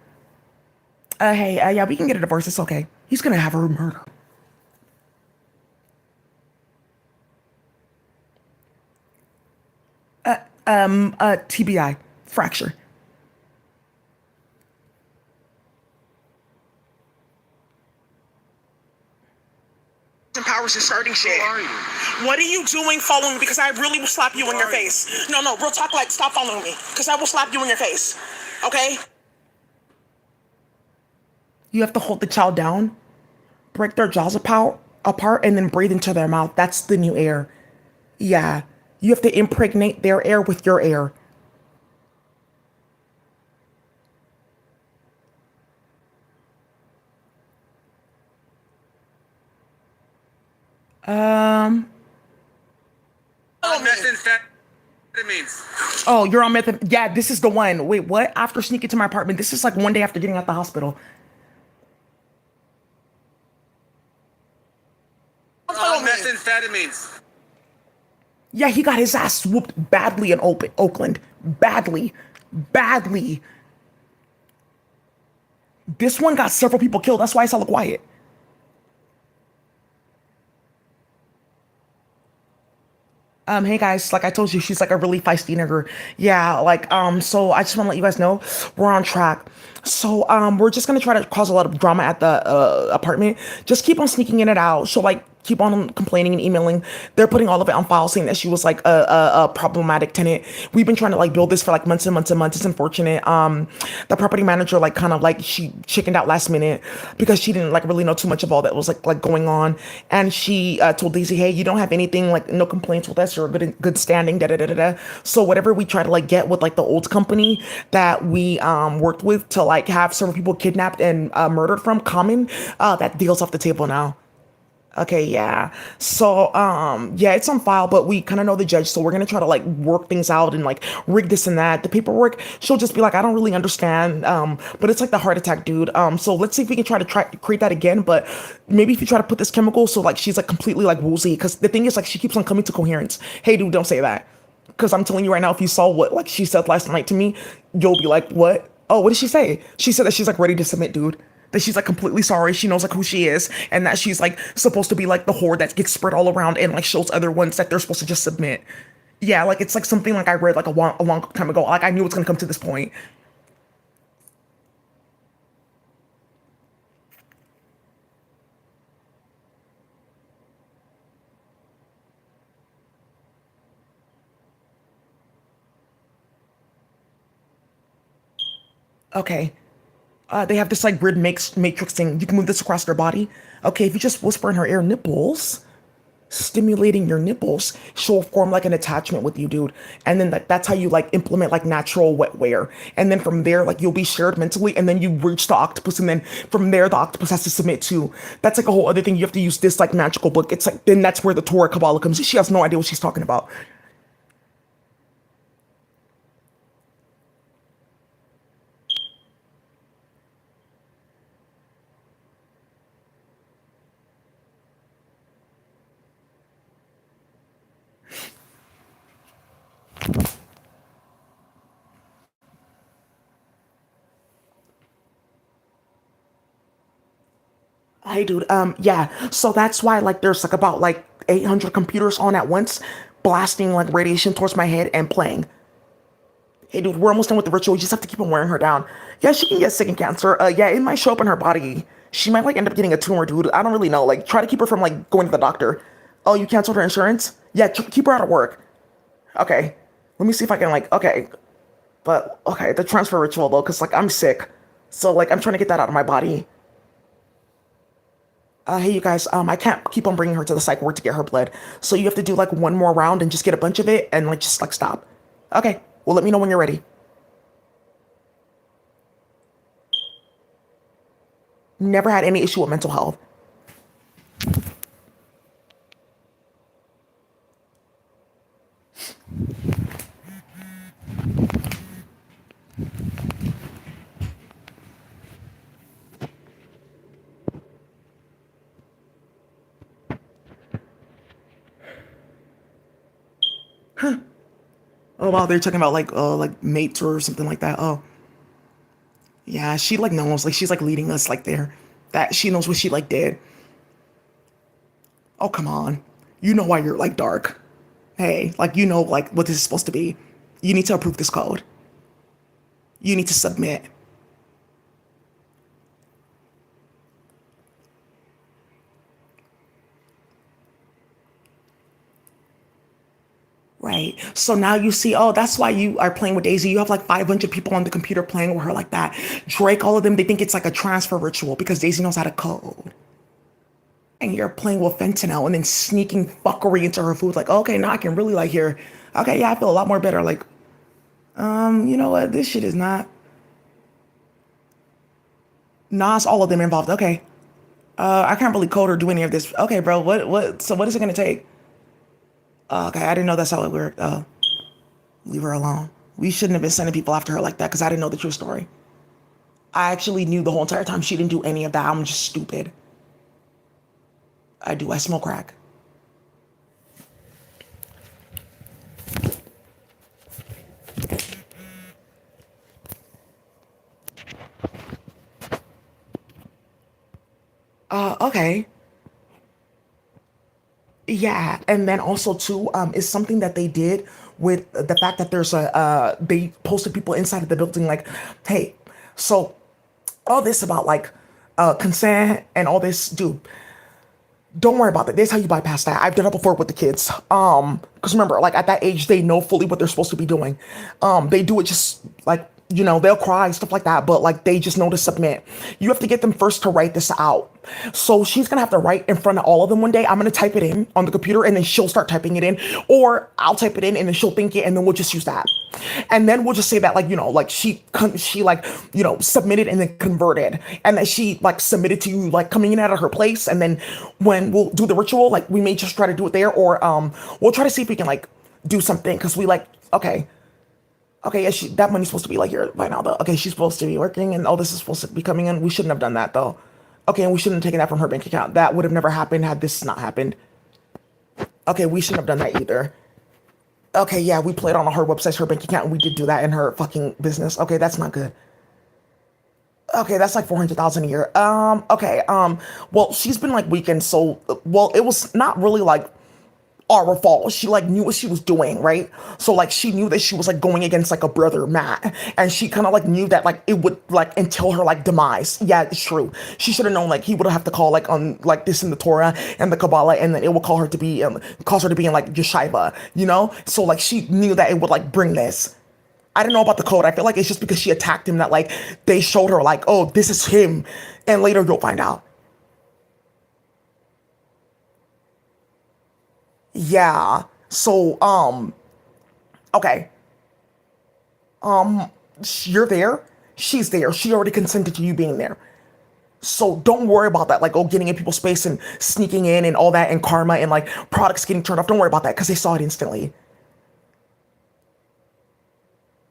Hey, yeah, we can get a divorce. It's okay. He's gonna have her murder. TBI. Fracture. Powers is starting shit. Who are you? What are you doing following me? Because I really will slap you in your face. No, no, real talk, like, stop following me. Because I will slap you in your face. Okay? You have to hold the child down, break their jaws apart, and then breathe into their mouth. That's the new air. Yeah. You have to impregnate their air with your air. Um. On methamphetamines. Oh, you're on meth. Yeah, this is the one. Wait, what? After sneaking to my apartment. This is like one day after getting out the hospital. On methamphetamines. Yeah, he got his ass whooped badly in Oakland. Badly. Badly. This one got several people killed. That's why it's hella quiet. Hey guys, like I told you, she's like a really feisty nigger. Yeah, like, so I just want to let you guys know we're on track. So, we're just gonna try to cause a lot of drama at the apartment. Just keep on sneaking in and out. She'll like keep on complaining and emailing. They're putting all of it on file, saying that she was like a problematic tenant. We've been trying to like build this for like months and months and months. It's unfortunate. The property manager like kind of like she chickened out last minute because she didn't like really know too much of all that was like going on, and she told Daisy, hey, you don't have anything like no complaints with us or good standing, da da da da da. So whatever we try to like get with like the old company that we worked with to like have several people kidnapped and murdered from Common, that deal's off the table now. Okay, yeah. So, yeah, it's on file, but we kind of know the judge, so we're gonna try to like work things out and like rig this and that. The paperwork, she'll just be like, I don't really understand. But it's like the heart attack, dude. So let's see if we can try to create that again. But maybe if you try to put this chemical, so like she's like completely like woozy, because the thing is like she keeps on coming to coherence. Hey, dude, don't say that, because I'm telling you right now, if you saw what like she said last night to me, you'll be like, what? Oh, what did she say? She said that she's like ready to submit, dude. That she's like completely sorry. She knows like who she is, and that she's like supposed to be like the whore that gets spread all around and like shows other ones that they're supposed to just submit. Yeah, like it's like something like I read like a long time ago. Like I knew it's gonna come to this point. Okay. They have this like grid matrix thing. You can move this across their body. Okay, if you just whisper in her ear, nipples. stimulating your nipples, she'll form like an attachment with you, dude. And then that's how you like implement like natural wet wear. And then from there, like you'll be shared mentally, and then you reach the octopus, and then from there the octopus has to submit to. That's like a whole other thing. You have to use this like magical book. It's like then that's where the Torah Kabbalah comes in. She has no idea what she's talking about. Hey, dude. Yeah. So that's why, like, there's like about like 800 computers on at once, blasting like radiation towards my head and playing. Hey, dude, we're almost done with the ritual. You just have to keep on wearing her down. Yeah, she can get sick and cancer. Yeah, it might show up in her body. She might like end up getting a tumor, dude. I don't really know. Like, try to keep her from like going to the doctor. Oh, you canceled her insurance? Yeah, keep her out of work. Okay. Let me see if I can like. Okay, but okay, the transfer ritual though, cause like I'm sick, so like I'm trying to get that out of my body. Hey, you guys, I can't keep on bringing her to the psych ward to get her blood. So you have to do like one more round and just get a bunch of it and like just like stop. Okay, well, let me know when you're ready. Never had any issue with mental health. Oh, wow, they're talking about like mates or something like that. Oh, yeah, she like knows, like she's like leading us like there. That she knows what she like did. Oh, come on. You know why you're like dark. Hey, like you know like what this is supposed to be. You need to approve this code. You need to submit. Right. So now you see, oh, that's why you are playing with Daisy. You have like 500 people on the computer playing with her like that. Drake, all of them, they think it's like a transfer ritual because Daisy knows how to code. And you're playing with fentanyl and then sneaking fuckery into her food. Like, okay, now I can really like hear, okay, yeah, I feel a lot more better. Like, you know what? This shit is not. Nas, all of them involved. Okay. I can't really code or do any of this. Okay, bro. So what is it going to take? Okay. I didn't know that's how it worked. Leave her alone. We shouldn't have been sending people after her like that because I didn't know the true story. I actually knew the whole entire time she didn't do any of that. I'm just stupid. I do. I smoke crack. Okay. Yeah, and then also too, is something that they did with the fact that there's a they posted people inside of the building like, hey, so all this about like consent and all this, dude, don't worry about that. This is how you bypass that. I've done it before with the kids. Because remember, like at that age, they know fully what they're supposed to be doing. They do it just like they'll cry stuff like that, but like they just know to submit. You have to get them first to write this out. So she's gonna have to write in front of all of them one day. I'm gonna type it in on the computer, and then she'll start typing it in, or I'll type it in, and then she'll think it, and then we'll just use that. And then we'll just say that like like she like submitted and then converted, and that she like submitted to you like coming in out of her place, and then when we'll do the ritual, like we may just try to do it there, or we'll try to see if we can like do something because we like okay. Okay, yeah, that money's supposed to be like here by now, though. Okay, she's supposed to be working, and all this is supposed to be coming in. We shouldn't have done that, though. Okay, and we shouldn't have taken that from her bank account. That would have never happened had this not happened. Okay, we shouldn't have done that either. Okay, yeah, we played on her website, her bank account, and we did do that in her fucking business. Okay, that's not good. Okay, that's like 400,000 a year. Okay, well, she's been like weakened, so well, it was not really like our fault. She like knew what she was doing, right? So like she knew that she was like going against like a brother, Matt, and she kind of like knew that like it would like entail her like demise. Yeah, it's true. She should have known like he would have to call like on like this in the Torah and the Kabbalah, and then it would call her to be cause her to be in like Yeshiva, So like she knew that it would like bring this. I didn't know about the code. I feel like it's just because she attacked him that like they showed her like, oh, this is him, and later you'll find out. Yeah. So, okay. You're there. She's there. She already consented to you being there. So don't worry about that, like, oh, getting in people's space and sneaking in and all that and karma and like products getting turned off. Don't worry about that because they saw it instantly.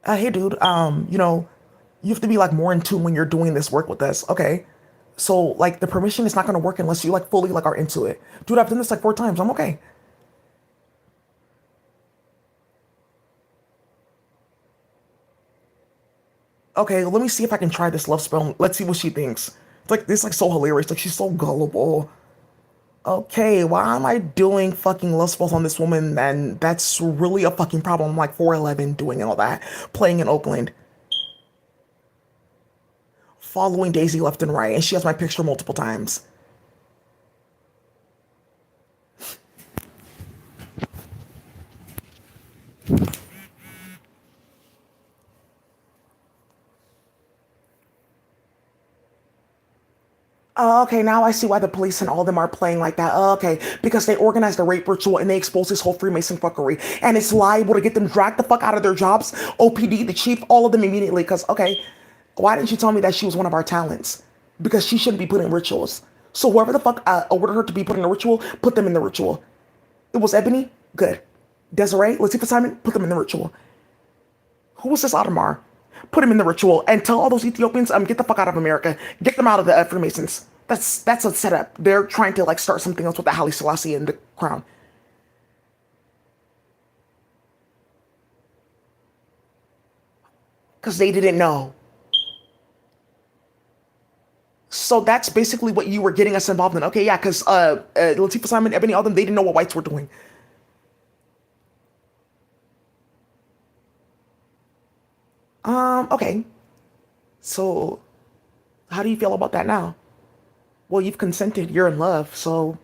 Hey, dude, you have to be like more in tune when you're doing this work with us. Okay. So like the permission is not gonna work unless you like fully like are into it. Dude, I've done this like 4 times. I'm okay. Okay, let me see if I can try this love spell. Let's see what she thinks. It's like this like so hilarious. Like she's so gullible. Okay, why am I doing fucking love spells on this woman? And that's really a fucking problem. I'm like 4'11 doing all that. Playing in Oakland. Following Daisy left and right. And she has my picture multiple times. Oh, okay, now I see why the police and all of them are playing like that. Oh, okay, because they organized a rape ritual and they exposed this whole Freemason fuckery. And it's liable to get them dragged the fuck out of their jobs. OPD, the chief, all of them immediately. Because, okay, why didn't you tell me that she was one of our talents? Because she shouldn't be put in rituals. So whoever the fuck ordered her to be put in a ritual, put them in the ritual. It was Ebony? Good. Desiree, Latifah Simon, put them in the ritual. Who was this Audemars? Put him in the ritual and tell all those Ethiopians, get the fuck out of America. Get them out of the Freemasons. That's a setup. They're trying to like start something else with the Haile Selassie and the crown. Because they didn't know. So that's basically what you were getting us involved in. Okay, yeah, because Latifah Simon, Ebony, all them, they didn't know what whites were doing. Okay. So how do you feel about that now? Well, you've consented, you're in love, so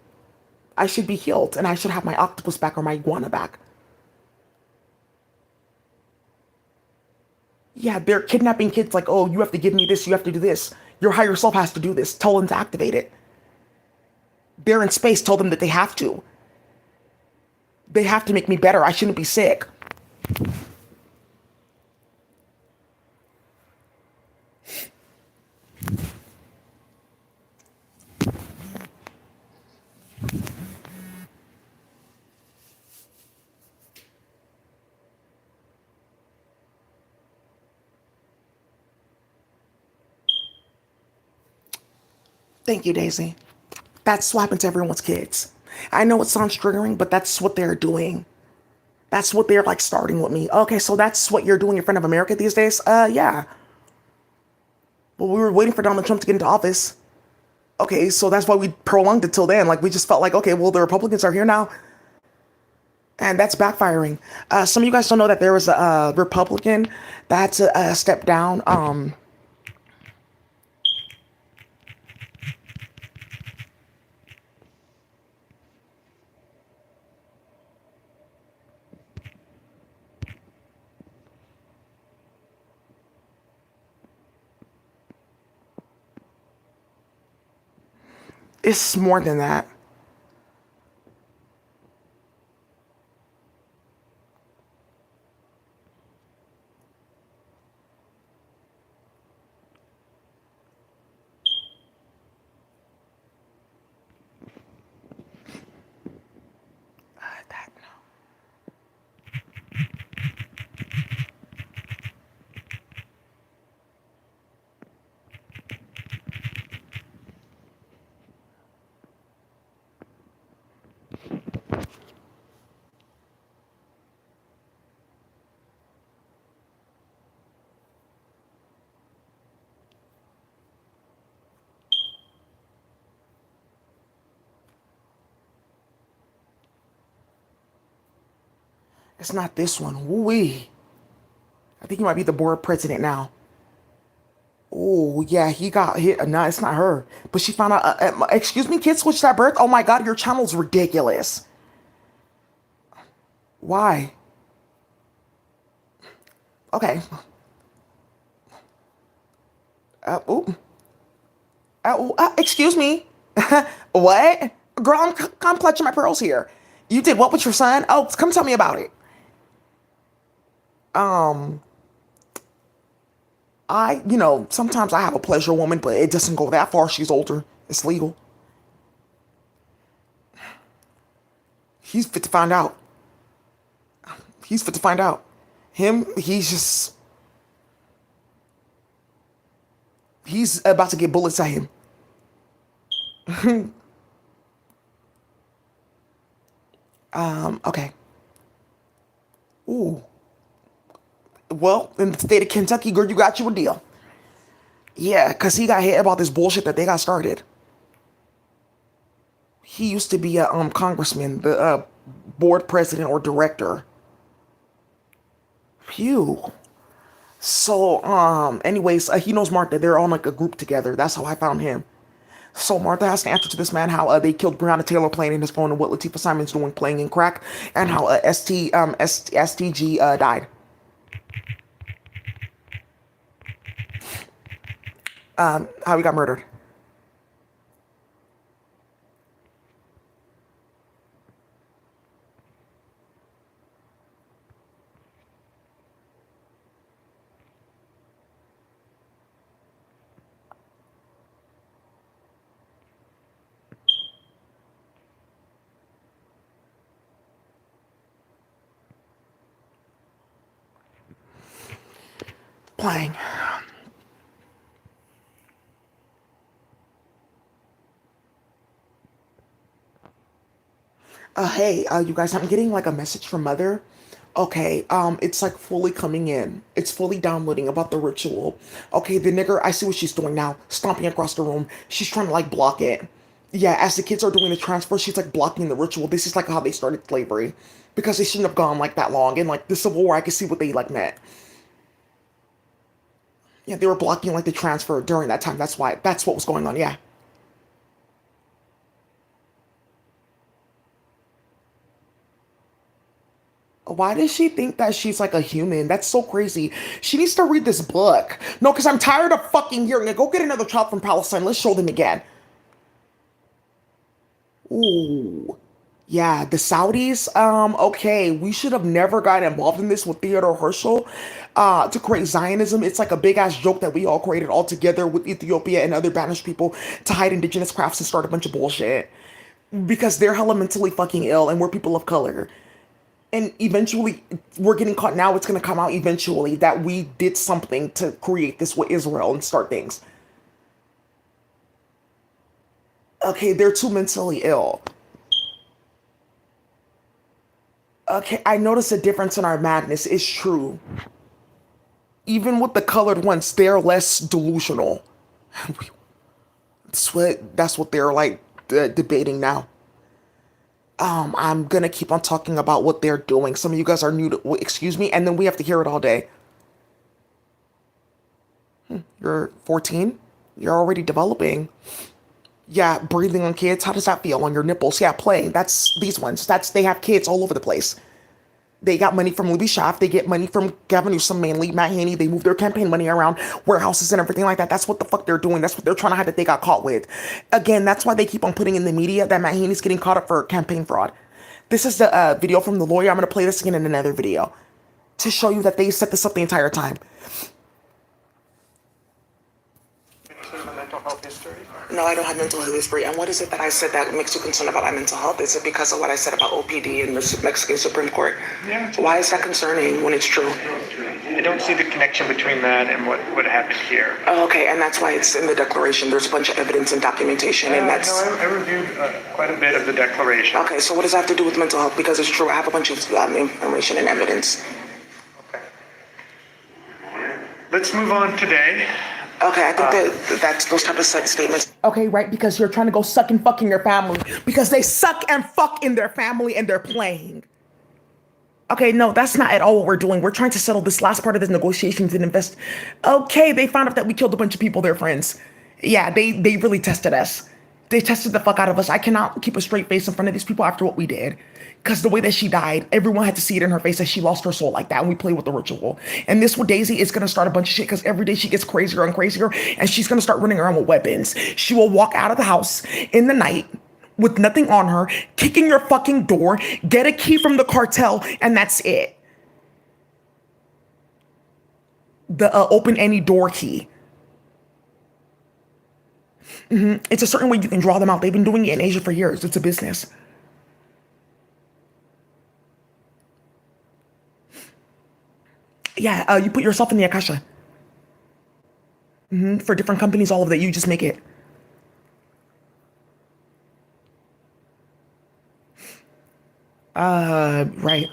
I should be healed and I should have my octopus back or my iguana back. Yeah, they're kidnapping kids like, oh, you have to give me this, you have to do this. Your higher self has to do this. Tell them to activate it. They're in space, tell them that they have to. They have to make me better. I shouldn't be sick. Thank you, Daisy. That's what happens to everyone's kids. I know it sounds triggering, but that's what they're doing. That's what they're like starting with me. Okay, so that's what you're doing in front of America these days? Yeah. Well, we were waiting for Donald Trump to get into office. Okay, so that's why we prolonged it till then. Like, we just felt like, okay, well, the Republicans are here now, and that's backfiring. Some of you guys don't know that there was a Republican that's a step down. It's more than that. That no. It's not this one. Woo-wee. I think he might be the board president now. Oh, yeah, he got hit. No, it's not her. But she found out. Excuse me, kid, switched at birth? Oh my god, your channel's ridiculous. Why? Okay. Ooh. Excuse me. What? Girl, I'm clutching my pearls here. You did what with your son? Oh, come tell me about it. Sometimes I have a pleasure woman, but it doesn't go that far. She's older. It's legal. He's fit to find out. He's fit to find out. He's about to get bullets at him. Okay. Ooh. Well, in the state of Kentucky, girl, you got you a deal. Yeah, because he got hit about this bullshit that they got started. He used to be a congressman, the board president or director. Phew. So, anyways, he knows Martha. They're on like a group together. That's how I found him. So Martha has to answer to this man how they killed Breonna Taylor playing in his phone and what Latifah Simon's doing playing in crack and how STG died. How he got murdered. Playing. Hey, you guys, I'm getting like a message from Mother. Okay, it's like fully coming in. It's fully downloading about the ritual. Okay, the nigger, I see what she's doing now, stomping across the room. She's trying to like block it. Yeah, as the kids are doing the transfer, she's like blocking the ritual. This is like how they started slavery. Because they shouldn't have gone like that long. And like the Civil War, I could see what they like meant. Yeah, they were blocking like the transfer during that time. That's what was going on, yeah. Why does she think that she's like a human? That's so crazy. She needs to read this book. No, because I'm tired of fucking hearing it. Go get another child from Palestine. Let's show them again. Ooh. Yeah, the Saudis, okay, we should have never got involved in this with Theodore Herschel to create Zionism. It's like a big ass joke that we all created all together with Ethiopia and other banished people to hide indigenous crafts and start a bunch of bullshit. Because they're hella mentally fucking ill and we're people of color. And eventually, we're getting caught now. It's going to come out eventually that we did something to create this with Israel and start things. Okay, they're too mentally ill. Okay, I notice a difference in our madness. It's true. Even with the colored ones, they're less delusional. That's what they're like debating now. I'm gonna keep on talking about what they're doing. Some of you guys are new to, excuse me, and then we have to hear it all day. You're 14? You're already developing. Yeah, breathing on kids. How does that feel on your nipples? Yeah, playing. That's these ones. They have kids all over the place. They got money from Libby Schaff. They get money from Gavin Newsom mainly, Matt Haney. They move their campaign money around warehouses and everything like that. That's what the fuck they're doing. That's what they're trying to hide that they got caught with. Again, that's why they keep on putting in the media that Matt Haney's getting caught up for campaign fraud. This is the video from the lawyer. I'm going to play this again in another video to show you that they set this up the entire time. Mental health history? No, I don't have mental health history. And what is it that I said that makes you concerned about my mental health? Is it because of what I said about OPD in the Mexican Supreme Court? Yeah. Why is that concerning when it's true? I don't see the connection between that and what happened here. Oh, okay, and that's why it's in the declaration. There's a bunch of evidence and documentation, and that's... No, I reviewed quite a bit of the declaration. Okay, so what does that have to do with mental health? Because it's true, I have a bunch of information and evidence. Okay. Let's move on today. Okay, I think that's those type of statements. Okay, right, because you're trying to go suck and fuck in your family. Because they suck and fuck in their family and they're playing. Okay, no, that's not at all what we're doing. We're trying to settle this last part of the negotiations and invest. Okay, they found out that we killed a bunch of people, their friends. Yeah, they really tested us. They tested the fuck out of us. I cannot keep a straight face in front of these people after what we did. Because the way that she died, everyone had to see it in her face that she lost her soul like that, and we play with the ritual. And this with Daisy is going to start a bunch of shit because every day she gets crazier and crazier, and she's going to start running around with weapons. She will walk out of the house in the night with nothing on her, kick in your fucking door, get a key from the cartel, and that's it. The open any door key. It's a certain way you can draw them out. They've been doing it in Asia for years. It's a business. Yeah, you put yourself in the Akasha. For different companies, all of that. You just make it. Right.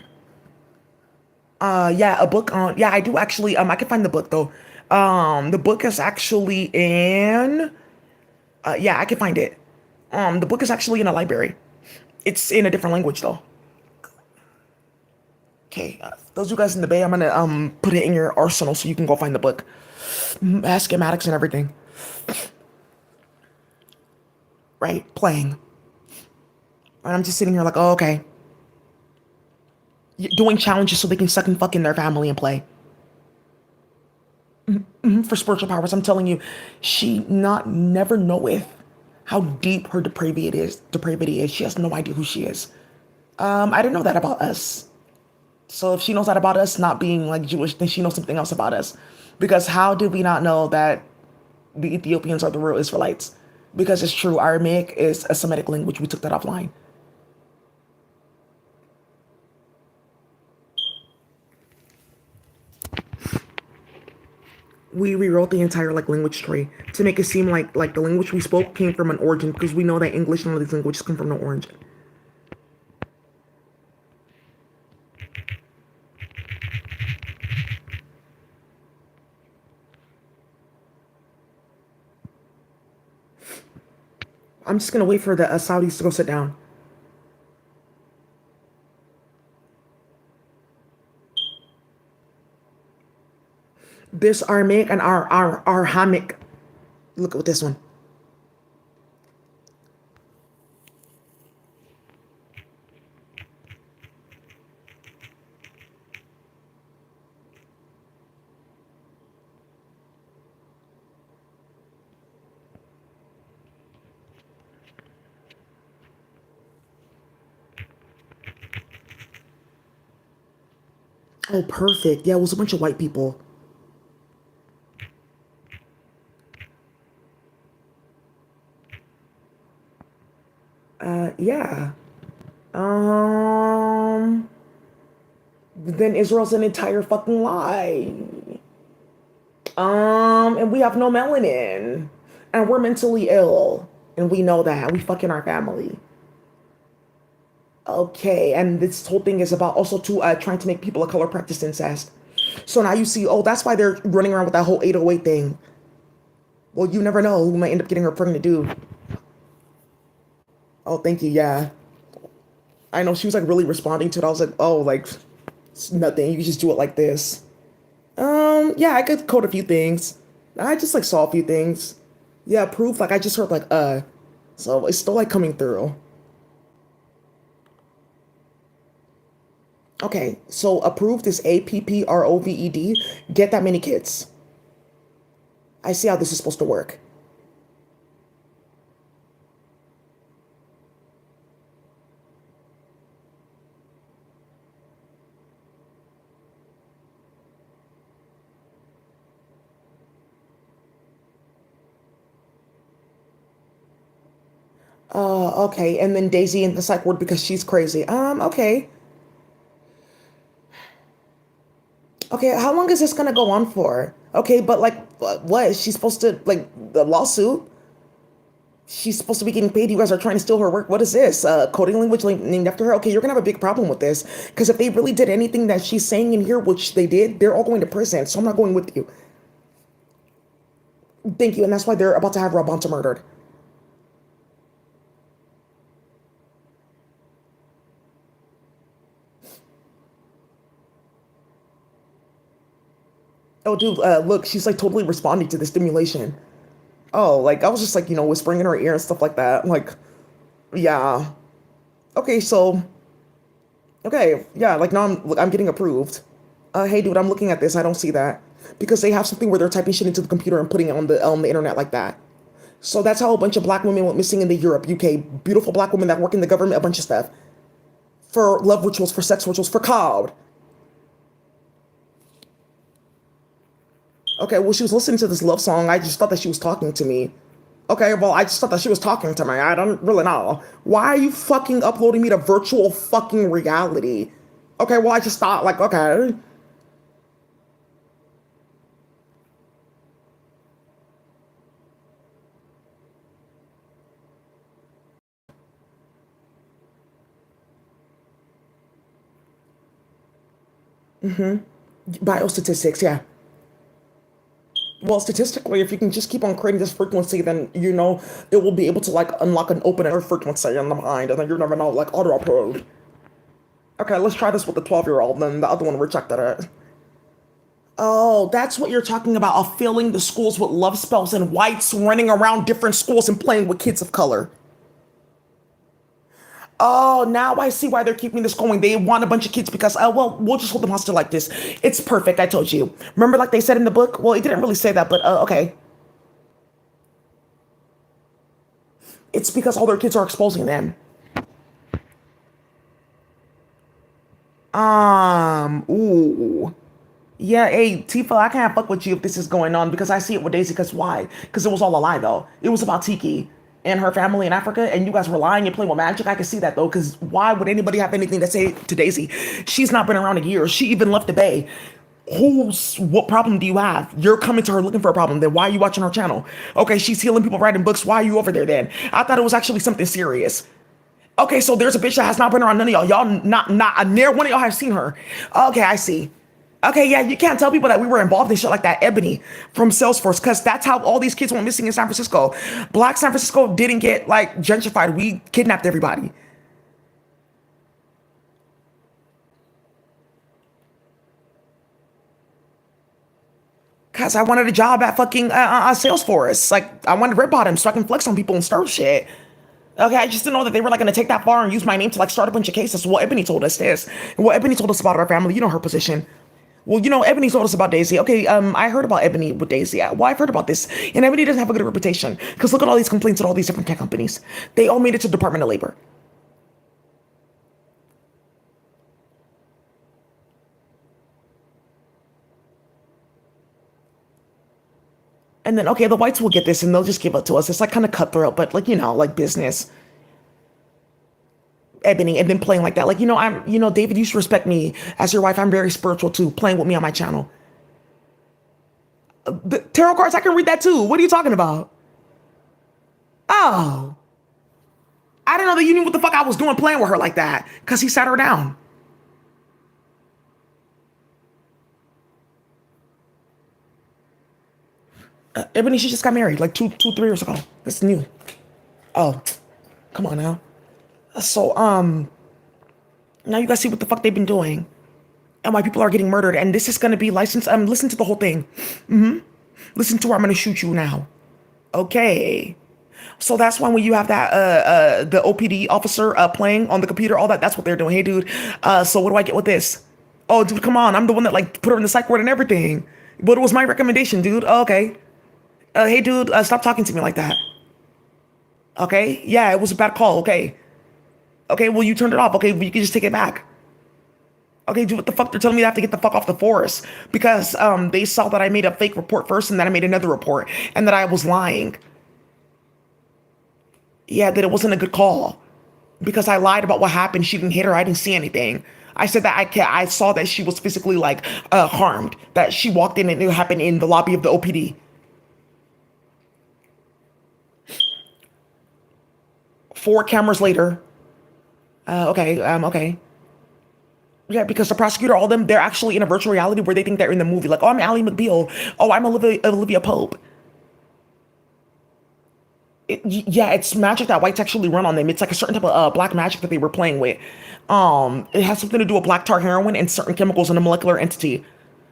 Yeah, a book on, yeah, I do actually, I can find the book though. The book is actually in, yeah, I can find it. The book is actually in a library. It's in a different language though. Okay, those of you guys in the Bay, I'm gonna put it in your arsenal so you can go find the book. Schematics and everything. Right, playing. And I'm just sitting here like, oh, okay. Doing challenges so they can suck and fuck in their family and play. For spiritual powers, I'm telling you, she not never knoweth how deep her depravity is. Depravity is. She has no idea who she is. I didn't know that about us. So if she knows that about us not being like Jewish, then she knows something else about us. Because how did we not know that the Ethiopians are the real Israelites? Because it's true, Aramaic is a Semitic language. We took that offline. We rewrote the entire like language tree to make it seem like the language we spoke came from an origin, because we know that English and all these languages come from no origin. I'm just gonna wait for the Saudis to go sit down. This Aramaic and our Arhamic. Look at this one. Oh, perfect. Yeah, it was a bunch of white people. Yeah. Um. Then Israel's an entire fucking lie. And we have no melanin, and we're mentally ill, and we know that. We fucking our family. Okay, and this whole thing is about also to trying to make people of color practice incest. So now you see, oh, that's why they're running around with that whole 808 thing. Well, you never know who might end up getting her pregnant, dude. Oh, thank you. Yeah, I know she was like really responding to it. I was like, oh, like it's nothing. You can just do it like this. Yeah, I could code a few things. I just like saw a few things. Yeah, proof. Like I just heard like so it's still like coming through. Okay, so approved is APPROVED. Get that many kids. I see how this is supposed to work. Okay, and then Daisy in the psych ward because she's crazy. Okay. Okay, how long is this gonna go on for? Okay, but like, what? Is she supposed to, like, the lawsuit? She's supposed to be getting paid. You guys are trying to steal her work. What is this? Coding language named after her? Okay, you're gonna have a big problem with this. Because if they really did anything that she's saying in here, which they did, they're all going to prison. So I'm not going with you. Thank you. And that's why they're about to have Rabanta murdered. Oh, dude, look, she's like totally responding to the stimulation. Oh, like I was just like, whispering in her ear and stuff like that. Like, yeah. Okay, so, okay, yeah, like now I'm getting approved. Hey, dude, I'm looking at this. I don't see that because they have something where they're typing shit into the computer and putting it on the internet like that. So that's how a bunch of black women went missing in the Europe, UK. Beautiful black women that work in the government, a bunch of stuff. For love rituals, for sex rituals, for cloud. Okay, well, she was listening to this love song. I just thought that she was talking to me. Okay, well, I just thought that she was talking to me. I don't really know. Why are you fucking uploading me to virtual fucking reality? Okay, well, I just thought, like, okay. Biostatistics, yeah. Well, statistically, if you can just keep on creating this frequency, then, it will be able to, like, unlock an open air frequency in the mind, and then you never know, like, auto-upload. Okay, let's try this with the 12-year-old, then the other one rejected it. Oh, that's what you're talking about, of filling the schools with love spells and whites running around different schools and playing with kids of color. Oh, now I see why they're keeping this going. They want a bunch of kids because, well, we'll just hold them hostage like this. It's perfect, I told you. Remember, like they said in the book? Well, it didn't really say that, but okay. It's because all their kids are exposing them. Ooh. Yeah, hey, Tifa, I can't fuck with you if this is going on because I see it with Daisy. Because why? Because it was all a lie, though. It was about Tiki and her family in Africa, and you guys were lying and playing with magic. I can see that, though, because why would anybody have anything to say to Daisy? She's not been around in years. She even left the Bay. What problem do you have? You're coming to her looking for a problem. Then why are you watching her channel? Okay, she's healing people, writing books. Why are you over there then? I thought it was actually something serious. Okay, so there's a bitch that has not been around none of y'all. Y'all not near one of y'all have seen her. Okay, I see. Okay, yeah, you can't tell people that we were involved in shit like that. Ebony from Salesforce, because that's how all these kids went missing in San Francisco. Black San Francisco didn't get like gentrified. We kidnapped everybody. Cause I wanted a job at fucking Salesforce. Like I wanted red bottoms so I can flex on people and start shit. Okay, I just didn't know that they were like gonna take that far and use my name to like start a bunch of cases. Well, Ebony told us this. And what Ebony told us about our family, her position. Well, Ebony told us about Daisy. Okay, I heard about Ebony with Daisy. Well, I've heard about this. And Ebony doesn't have a good reputation. Because look at all these complaints at all these different tech companies. They all made it to Department of Labor. And then, okay, the whites will get this and they'll just give it to us. It's like kind of cutthroat, but like, like business. Ebony, and then playing like that. Like, David, you should respect me as your wife. I'm very spiritual too, playing with me on my channel. The tarot cards, I can read that too. What are you talking about? Oh, I didn't know that you knew what the fuck I was doing playing with her like that because he sat her down. Ebony, she just got married like 3 years ago. That's new. Oh, come on now. So, now you guys see what the fuck they've been doing and why people are getting murdered. And this is going to be licensed. Listen to the whole thing. Listen to where I'm going to shoot you now. Okay. So that's why when you have that, the OPD officer, playing on the computer, all that, that's what they're doing. Hey, dude. So what do I get with this? Oh, dude, come on. I'm the one that like put her in the psych ward and everything. But it was my recommendation, dude. Oh, okay. Hey, dude, stop talking to me like that. Okay. Yeah, it was a bad call. Okay. Okay, well, you turned it off. Okay, but you can just take it back. Okay, dude, what the fuck? They're telling me I have to get the fuck off the forest because they saw that I made a fake report first and then I made another report and that I was lying. Yeah, that it wasn't a good call because I lied about what happened. She didn't hit her. I didn't see anything. I said that I saw that she was physically like harmed, that she walked in and it happened in the lobby of the OPD. 4 cameras later. Okay, okay. Yeah, because the prosecutor, all of them, they're actually in a virtual reality where they think they're in the movie. Like, oh, I'm Ally McBeal. Oh, I'm Olivia Pope. Yeah, it's magic that whites actually run on them. It's like a certain type of black magic that they were playing with. It has something to do with black tar heroin and certain chemicals in a molecular entity.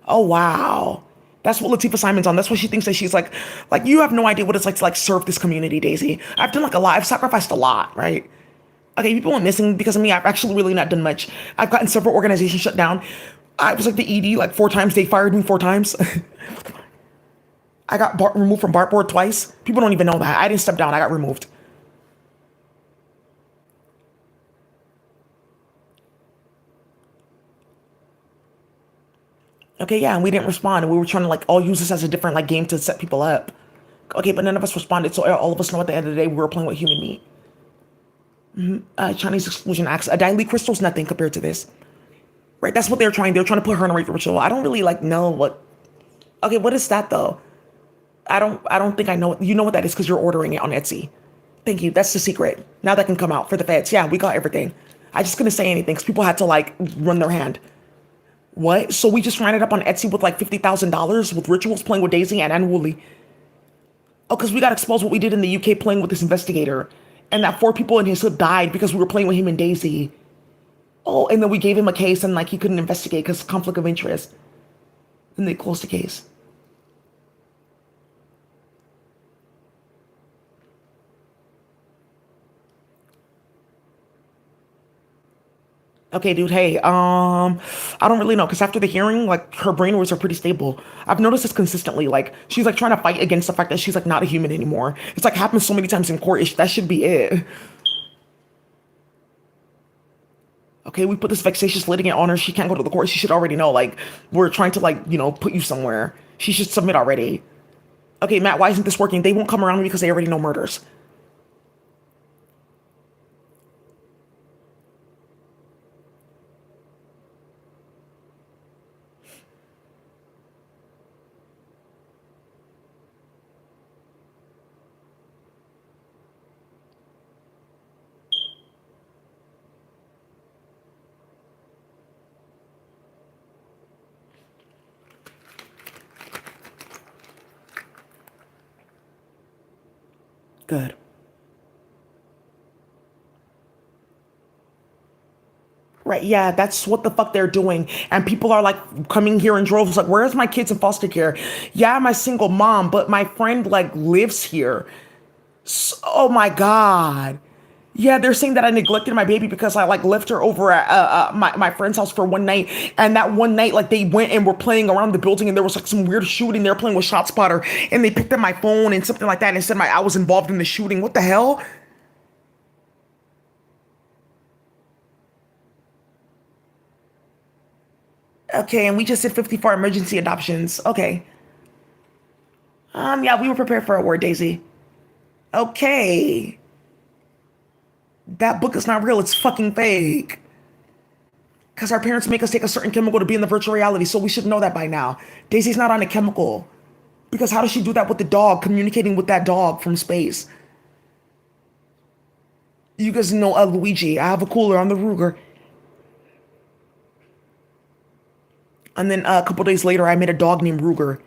Oh, wow. That's what Latifah Simon's on. That's what she thinks that she's like you have no idea what it's like to like serve this community, Daisy. I've done like a lot. I've sacrificed a lot, right? Okay, people went missing because of me. I've actually really not done much. I've gotten several organizations shut down. I was like the ED like 4 times. They fired me 4 times. I got removed from Bartboard twice. People don't even know that. I didn't step down. I got removed. Okay, yeah, and we didn't respond. And we were trying to like all use this as a different like game to set people up. Okay, but none of us responded. So all of us know at the end of the day, we were playing with human meat. Chinese exclusion acts. A dilute crystal's nothing compared to this. Right? That's what they're trying. They're trying to put her in a rape ritual. I don't really like know what. Okay, what is that though? I don't think I know. You know what that is because you're ordering it on Etsy. Thank you. That's the secret. Now that can come out for the feds. Yeah, we got everything. I just couldn't say anything because people had to like run their hand. What? So we just ran it up on Etsy with like $50,000 with rituals playing with Daisy and Unruly. Oh, because we got exposed what we did in the UK playing with this investigator. And that 4 people in his hood died because we were playing with him and Daisy. Oh, and then we gave him a case and like he couldn't investigate because conflict of interest. And they closed the case. Okay, dude, hey, I don't really know, because after the hearing, like, her brainwaves are pretty stable. I've noticed this consistently, like, she's, like, trying to fight against the fact that she's, like, not a human anymore. It's, like, happened so many times in court, that should be it. Okay, we put this vexatious litigant on her, she can't go to the court, she should already know, like, we're trying to, like, put you somewhere. She should submit already. Okay, Matt, why isn't this working? They won't come around because they already know murders. Good. Right, yeah, that's what the fuck they're doing. And people are like coming here in droves, like, where's my kids in foster care? Yeah, I'm a single mom, but my friend like lives here. Oh my God. Yeah, they're saying that I neglected my baby because I like left her over at my friend's house for one night. And that one night, like they went and were playing around the building and there was like some weird shooting. They were playing with ShotSpotter and they picked up my phone and something like that and said I was involved in the shooting. What the hell? Okay, and we just did 54 emergency adoptions. Okay. Yeah, we were prepared for a word, Daisy. Okay. That book is not real, it's fucking fake. Because our parents make us take a certain chemical to be in the virtual reality, so we should know that by now. Daisy's not on a chemical. Because how does she do that with the dog, communicating with that dog from space? You guys know Luigi. I have a cooler on the Ruger. And then a couple days later, I met a dog named Ruger.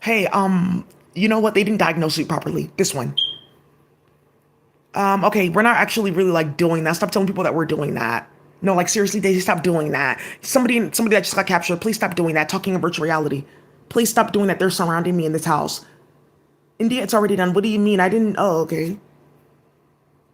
Hey, you know what? They didn't diagnose it properly. This one. Okay, we're not actually really like doing that. Stop telling people that we're doing that. No, like seriously, Daisy, stop doing that. Somebody that just got captured, please stop doing that. Talking in virtual reality. Please stop doing that. They're surrounding me in this house. India, it's already done. What do you mean? I didn't. Oh, okay.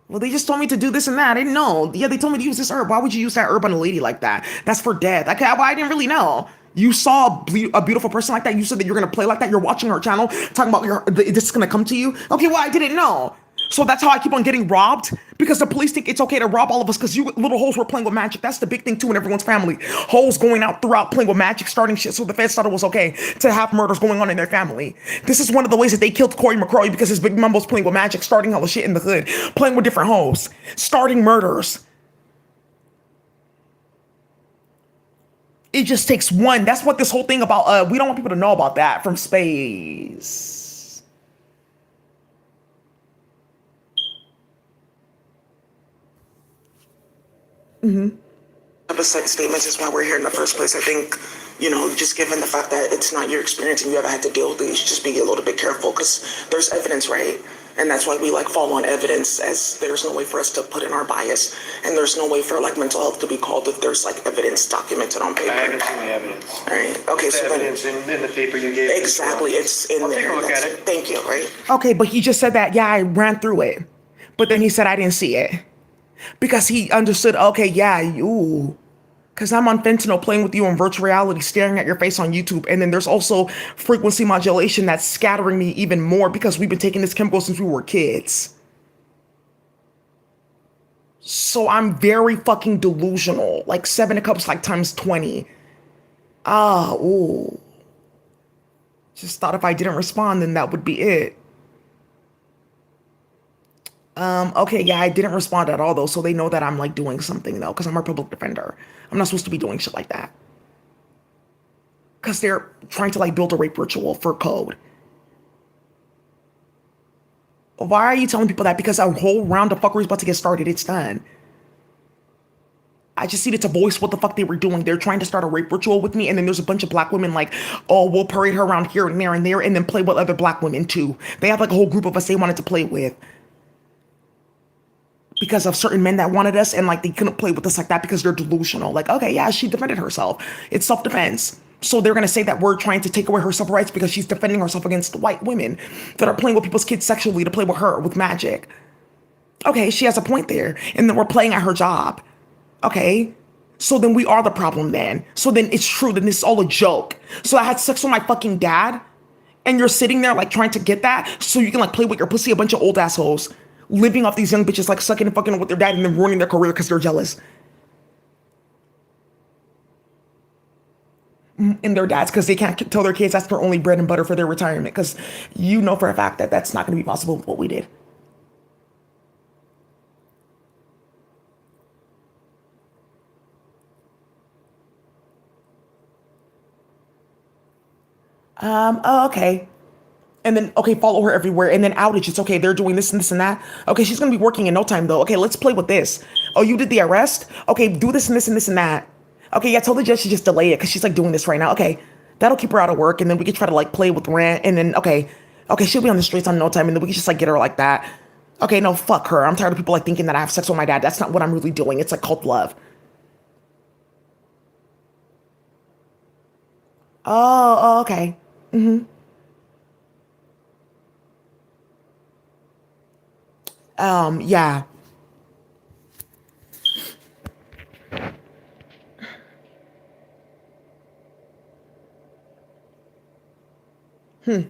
Well, they just told me to do this and that. I didn't know. Yeah, they told me to use this herb. Why would you use that herb on a lady like that? That's for death. I didn't really know. You saw a beautiful person like that. You said that you're gonna play like that. You're watching her channel, talking about this is gonna come to you. Okay, well, I didn't know. So that's how I keep on getting robbed because the police think it's okay to rob all of us because you little hoes were playing with magic. That's the big thing too in everyone's family. Hoes going out throughout playing with magic, starting shit. So the feds thought it was okay to have murders going on in their family. This is one of the ways that they killed Corey McCrory because his big mumbo's playing with magic, starting all the shit in the hood, playing with different hoes, starting murders. It just takes one. That's what this whole thing about, we don't want people to know about that from space. Of a statements is why we're here in the first place. I think, just given the fact that it's not your experience and you haven't had to deal with it, you should just be a little bit careful because there's evidence, right? And that's why we fall on evidence, as there's no way for us to put in our bias, and there's no way for mental health to be called if there's evidence documented on paper. I haven't seen the evidence. All right. Okay. So evidence in the paper you gave. Exactly. It's in I'll there. take a look at it. Thank you. Right. Okay, but he just said that. Yeah, I ran through it, but then he said I didn't see it because he understood. Okay, yeah, you. Because I'm on fentanyl playing with you in virtual reality, staring at your face on YouTube. And then there's also frequency modulation that's scattering me even more because we've been taking this chemical since we were kids. So I'm very fucking delusional. Like 7 cups, like times 20. Ah, ooh. Just thought if I didn't respond, then that would be it. Okay, yeah, I didn't respond at all though, so they know that I'm like doing something though, because I'm a public defender. I'm not supposed to be doing shit like that. Because they're trying to like build a rape ritual for code. Why are you telling people that? Because a whole round of fuckery is about to get started. It's done. I just needed to voice what the fuck they were doing. They're trying to start a rape ritual with me, and then there's a bunch of black women like, oh, we'll parade her around here and there, and then play with other black women too. They have like a whole group of us they wanted to play with. Because of certain men that wanted us, and like they couldn't play with us like that because they're delusional. Like, okay, yeah, she defended herself. It's self-defense. So they're gonna say that we're trying to take away her civil rights because she's defending herself against white women that are playing with people's kids sexually to play with her with magic. Okay, she has a point there. And then we're playing at her job. Okay. So then we are the problem then. So then it's true. Then this is all a joke. So I had sex with my fucking dad, and you're sitting there like trying to get that so you can like play with your pussy, a bunch of old assholes living off these young bitches like sucking and fucking with their dad and then ruining their career because they're jealous. And their dads because they can't tell their kids that's their only bread and butter for their retirement because you know for a fact that that's not going to be possible with what we did. Oh, okay. And then, okay, follow her everywhere. And then outage. It's okay. They're doing this and this and that. Okay, she's going to be working in no time, though. Okay, let's play with this. Oh, you did the arrest? Okay, do this and this and this and that. Okay, yeah, tell the judge to just delay it because she's like doing this right now. Okay, that'll keep her out of work. And then we can try to like play with rent. And then, okay, she'll be on the streets on no time. And then we can just like get her like that. Okay, no, fuck her. I'm tired of people like thinking that I have sex with my dad. That's not what I'm really doing. It's like cult love. Oh, okay. Yeah.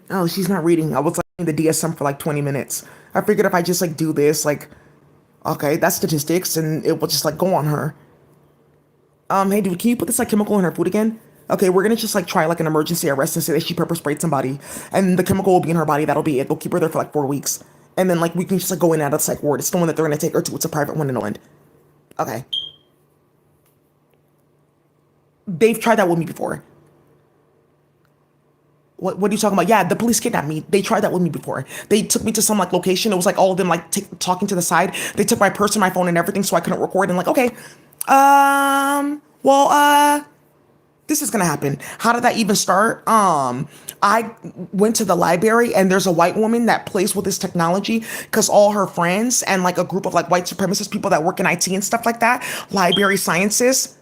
Oh, she's not reading. I was like in the DSM for like 20 minutes. I figured if I just like do this, like, okay, that's statistics, and it will just like go on her. Hey, dude, can you put this like chemical in her food again? Okay, we're gonna just like try like an emergency arrest and say that she pepper sprayed somebody, and the chemical will be in her body. That'll be it. They'll keep her there for like 4 weeks, and then like we can just like go in and out of the psych ward. It's the one that they're gonna take her to. It's a private one in England. Okay, they've tried that with me before. What are you talking about? Yeah, the police kidnapped me. They tried that with me before. They took me to some like location. It was like all of them like talking to the side. They took my purse and my phone and everything, so I couldn't record. And like, okay, well, this is gonna happen. How did that even start? I went to the library and there's a white woman that plays with this technology because all her friends and like a group of like white supremacist people that work in IT and stuff like that, library sciences,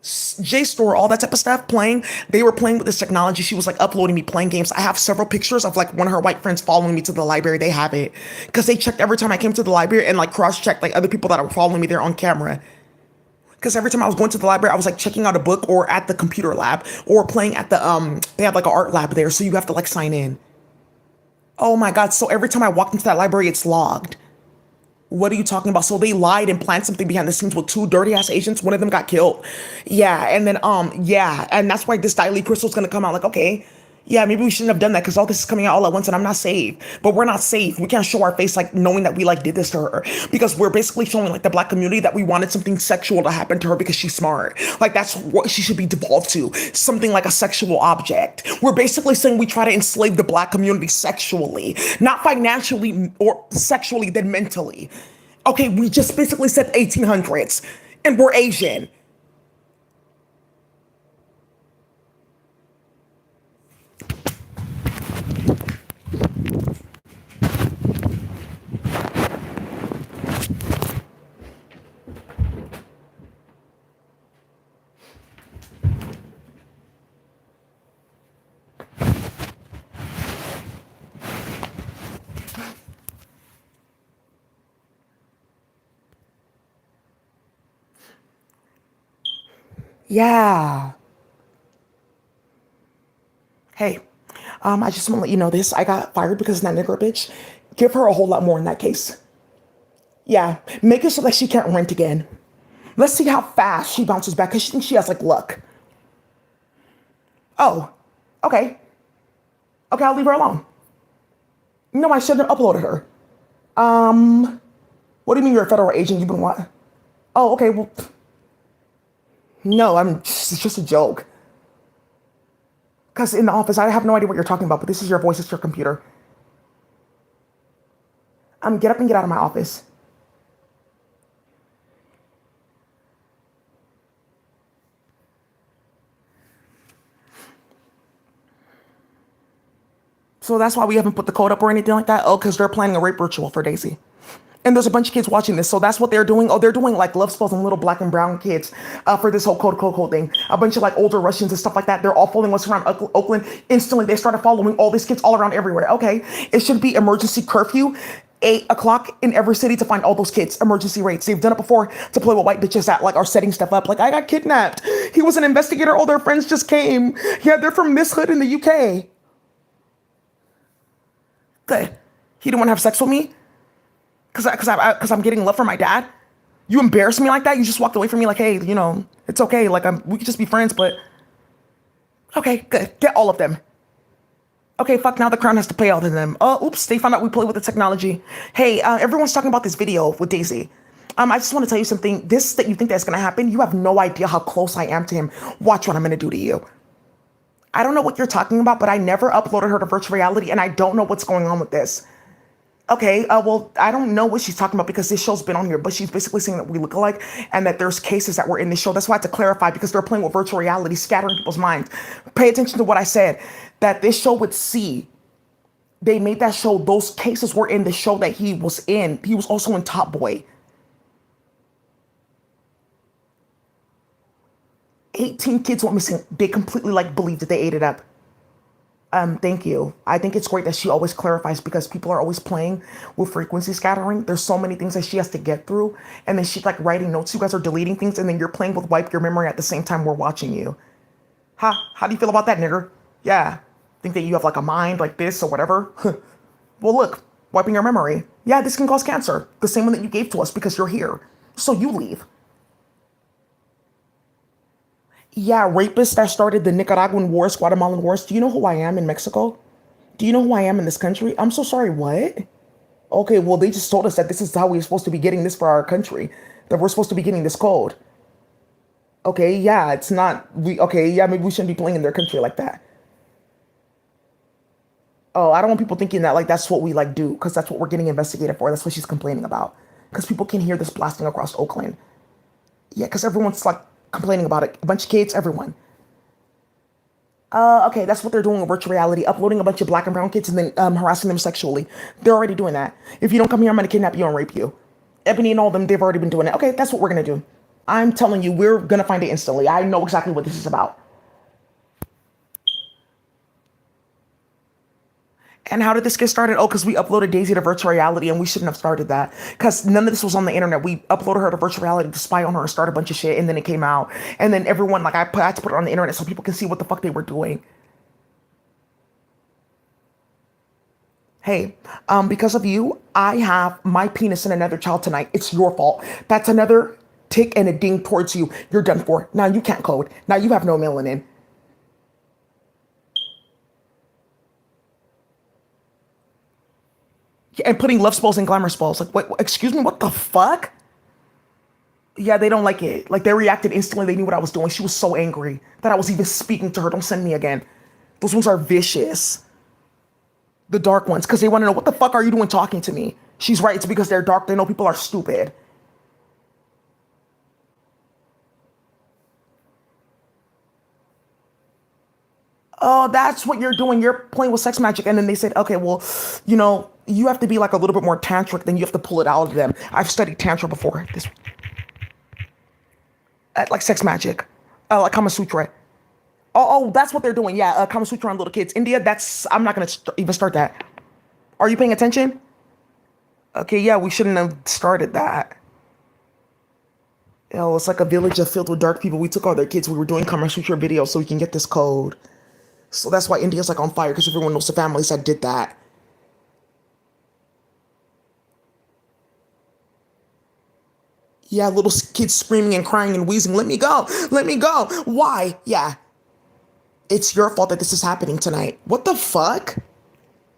JSTOR, all that type of stuff playing. They were playing with this technology. She was like uploading me playing games. I have several pictures of like one of her white friends following me to the library. They have it because they checked every time I came to the library and like cross checked like other people that are following me there on camera. Because every time I was going to the library, I was like checking out a book or at the computer lab or playing at the they have like an art lab there, so you have to like sign in. Oh my god, so every time I walked into that library, it's logged. What are you talking about? So they lied and planned something behind the scenes with two dirty ass agents. One of them got killed. Yeah, and then yeah, and that's why this Diley crystal's gonna come out. Like, okay, yeah, maybe we shouldn't have done that because all this is coming out all at once, and I'm not safe. But we're not safe. We can't show our face like knowing that we like did this to her because we're basically showing like the black community that we wanted something sexual to happen to her because she's smart. Like that's what she should be devolved to, something like a sexual object. We're basically saying we try to enslave the black community sexually, not financially or sexually, then mentally. Okay, we just basically said 1800s, and we're Asian. Yeah. Hey, I just want to let you know this. I got fired because of that nigger bitch. Give her a whole lot more in that case. Yeah, make it so that she can't rent again. Let's see how fast she bounces back because she thinks she has like luck. Oh, okay. Okay, I'll leave her alone. No, I shouldn't have uploaded her. What do you mean you're a federal agent? You've been what? Oh, okay, well, no, it's just a joke. Because in the office, I have no idea what you're talking about, but this is your voice, it's your computer. Get up and get out of my office. So that's why we haven't put the code up or anything like that? Oh, because they're planning a rape ritual for Daisy. And there's a bunch of kids watching this, so that's what they're doing. Oh, they're doing like love spells on little black and brown kids for this whole code thing. A bunch of like older Russians and stuff like that. They're all following us around Oakland. Instantly, they started following all these kids all around everywhere. Okay, it should be emergency curfew, 8 o'clock in every city to find all those kids. Emergency rates. They've done it before to play with white bitches that like are setting stuff up. Like I got kidnapped. He was an investigator. All their friends just came. Yeah, they're from this hood in the UK. Good. He didn't want to have sex with me. Cause I'm getting love from my dad. You embarrassed me like that. You just walked away from me like, hey, it's okay. Like we could just be friends, but okay, good. Get all of them. Okay, fuck. Now the crown has to pay all of them. Oh, oops. They found out we play with the technology. Hey, everyone's talking about this video with Daisy. I just want to tell you something. This that you think that's gonna happen, you have no idea how close I am to him. Watch what I'm gonna do to you. I don't know what you're talking about, but I never uploaded her to virtual reality, and I don't know what's going on with this. Okay, well, I don't know what she's talking about because this show's been on here, but she's basically saying that we look alike and that there's cases that were in this show. That's why I had to clarify because they're playing with virtual reality, scattering people's minds. Pay attention to what I said, that this show would see. They made that show, those cases were in the show that he was in. He was also in Top Boy. 18 kids went missing. They completely like believed that they ate it up. Thank you. I think it's great that she always clarifies because people are always playing with frequency scattering. There's so many things that she has to get through. And then she's like writing notes. You guys are deleting things and then you're playing with wipe your memory at the same time we're watching you. How do you feel about that, nigger? Yeah. Think that you have like a mind like this or whatever? Well, look, wiping your memory. Yeah, this can cause cancer. The same one that you gave to us because you're here. So you leave. Yeah, rapists that started the Nicaraguan wars, Guatemalan wars. Do you know who I am in Mexico? Do you know who I am in this country? I'm so sorry, what? Okay, well, they just told us that this is how we're supposed to be getting this for our country, that we're supposed to be getting this code. Okay, yeah, it's not, okay, yeah, maybe we shouldn't be playing in their country like that. Oh, I don't want people thinking that, like, that's what we, like, do, because that's what we're getting investigated for. That's what she's complaining about. Because people can hear this blasting across Oakland. Yeah, because everyone's, like, complaining about it. A bunch of kids, everyone. Okay, that's what they're doing in virtual reality, uploading a bunch of black and brown kids and then harassing them sexually. They're already doing that. If you don't come here, I'm gonna kidnap you and rape you. Ebony and all of them, they've already been doing it. Okay, that's what we're gonna do. I'm telling you, we're gonna find it instantly. I know exactly what this is about. And how did this get started? Oh, because we uploaded Daisy to virtual reality and we shouldn't have started that. Because none of this was on the internet. We uploaded her to virtual reality to spy on her and start a bunch of shit. And then it came out. And then everyone, like, I had to put it on the internet so people can see what the fuck they were doing. Hey, because of you, I have my penis in another child tonight. It's your fault. That's another tick and a ding towards you. You're done for. Now you can't code. Now you have no melanin. And putting love spells and glamour spells. Like, what, excuse me, what the fuck? Yeah, they don't like it. Like, they reacted instantly. They knew what I was doing. She was so angry that I was even speaking to her. Don't send me again. Those ones are vicious. The dark ones, because they want to know, what the fuck are you doing talking to me? She's right. It's because they're dark. They know people are stupid. Oh, that's what you're doing. You're playing with sex magic. And then they said, okay, well, you have to be like a little bit more tantric, then you have to pull it out of them. I've studied tantra before. This, like sex magic, like Kama Sutra. Oh, that's what they're doing. Yeah, Kama Sutra on little kids. India, I'm not going to even start that. Are you paying attention? Okay, yeah, we shouldn't have started that. Oh, it's like a village of filled with dark people. We took all their kids. We were doing Kama Sutra videos so we can get this code. So that's why India's like on fire because everyone knows the families that did that. Yeah, little kids screaming and crying and wheezing. Let me go. Let me go. Why? Yeah, it's your fault that this is happening tonight. What the fuck?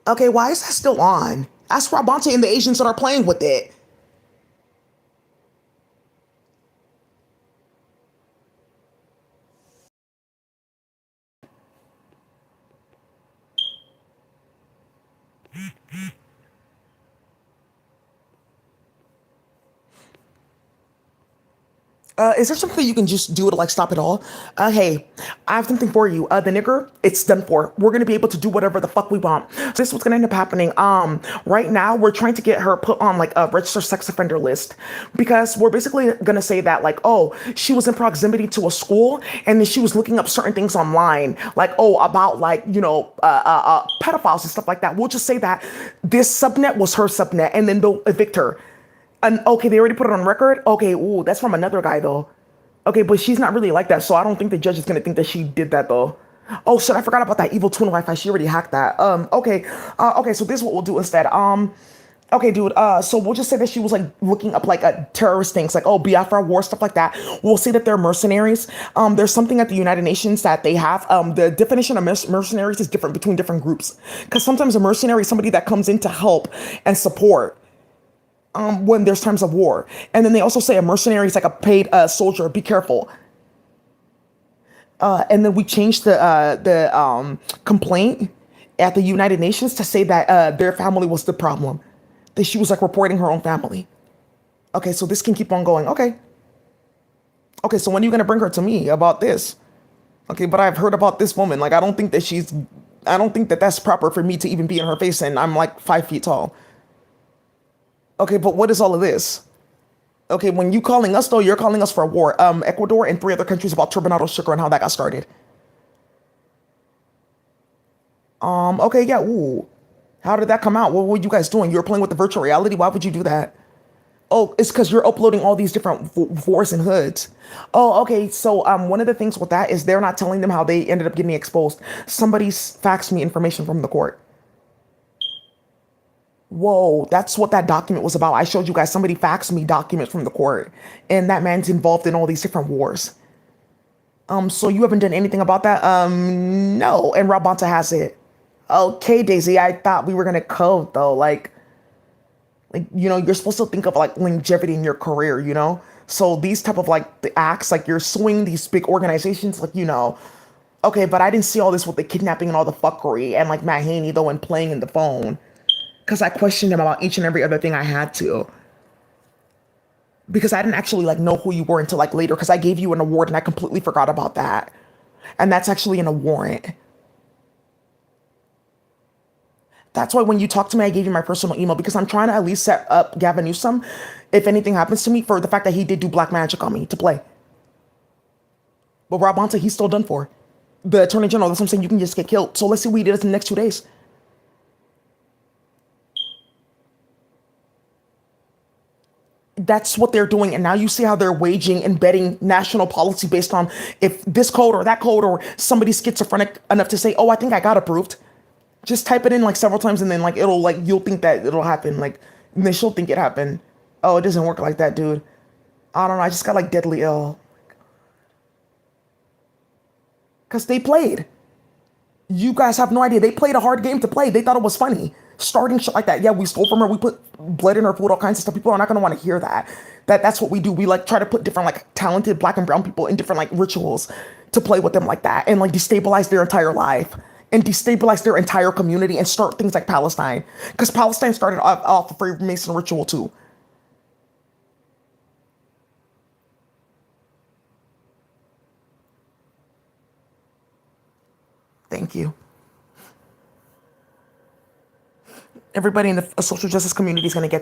Okay, why is that still on? Ask Rabante and the Asians that are playing with it. Is there something you can just do to like stop it all? Hey, I have something for you. The nigger, it's done for. We're gonna be able to do whatever the fuck we want. So this is what's gonna end up happening. Right now we're trying to get her put on like a registered sex offender list because we're basically gonna say that like, oh, she was in proximity to a school and then she was looking up certain things online, like oh about like pedophiles and stuff like that. We'll just say that this subnet was her subnet, and then they'll evict her. And okay, they already put it on record. Okay, ooh, that's from another guy though. Okay, but she's not really like that, so I don't think the judge is gonna think that she did that though. Oh shit, I forgot about that evil twin Wi-Fi. She already hacked that. Okay, so this is what we'll do instead. Okay, dude. So we'll just say that she was like looking up like terrorist things, like oh Biafra war stuff like that. We'll say that they're mercenaries. There's something at the United Nations that they have. The definition of mercenaries is different between different groups, because sometimes a mercenary is somebody that comes in to help and support when there's times of war. And then they also say a mercenary is like a paid soldier. Be careful. And then we changed the complaint at the United Nations to say that their family was the problem. That she was like reporting her own family. Okay, so this can keep on going. Okay. Okay, so when are you gonna bring her to me about this? Okay, but I've heard about this woman. Like I don't think that that's proper for me to even be in her face, and I'm like 5 feet tall. Okay, but what is all of this? Okay, when you calling us though, you're calling us for a war. Ecuador and 3 other countries about turbinado sugar and how that got started. Okay, yeah, ooh. How did that come out? What were you guys doing? You were playing with the virtual reality? Why would you do that? Oh, it's because you're uploading all these different wars and hoods. Oh, okay. So one of the things with that is they're not telling them how they ended up getting exposed. Somebody faxed me information from the court. Whoa, that's what that document was about. I showed you guys somebody faxed me documents from the court, and that man's involved in all these different wars. So you haven't done anything about that? No. And Rabanta has it. Okay, Daisy, I thought we were gonna code though. Like you're supposed to think of like longevity in your career, you know? So these type of like the acts, like you're suing these big organizations, like Okay, but I didn't see all this with the kidnapping and all the fuckery and like Matt Haney though and playing in the phone. Because I questioned him about each and every other thing I had to. Because I didn't actually like know who you were until like later. Because I gave you an award and I completely forgot about that. And that's actually in a warrant. That's why when you talked to me, I gave you my personal email because I'm trying to at least set up Gavin Newsom if anything happens to me for the fact that he did do black magic on me to play. But Rob Bonta, he's still done for. The Attorney General, that's what I'm saying, you can just get killed. So let's see what he does in the next 2 days. That's what they're doing. And now you see how they're waging and betting national policy based on if this code or that code or somebody's schizophrenic enough to say, oh, I think I got approved. Just type it in like several times and then like it'll like you'll think that it'll happen. Like and then she'll think it happened. Oh, it doesn't work like that, dude. I don't know. I just got like deadly ill. Because they played. You guys have no idea. They played a hard game to play. They thought it was funny. Starting shit like that. Yeah, we stole from her. We put blood in her food, all kinds of stuff. People are not gonna want to hear that. That's what we do. We like try to put different like talented black and brown people in different like rituals to play with them like that and like destabilize their entire life and destabilize their entire community and start things like Palestine. Because Palestine started off a Freemason ritual too. Thank you. Everybody in the social justice community is gonna get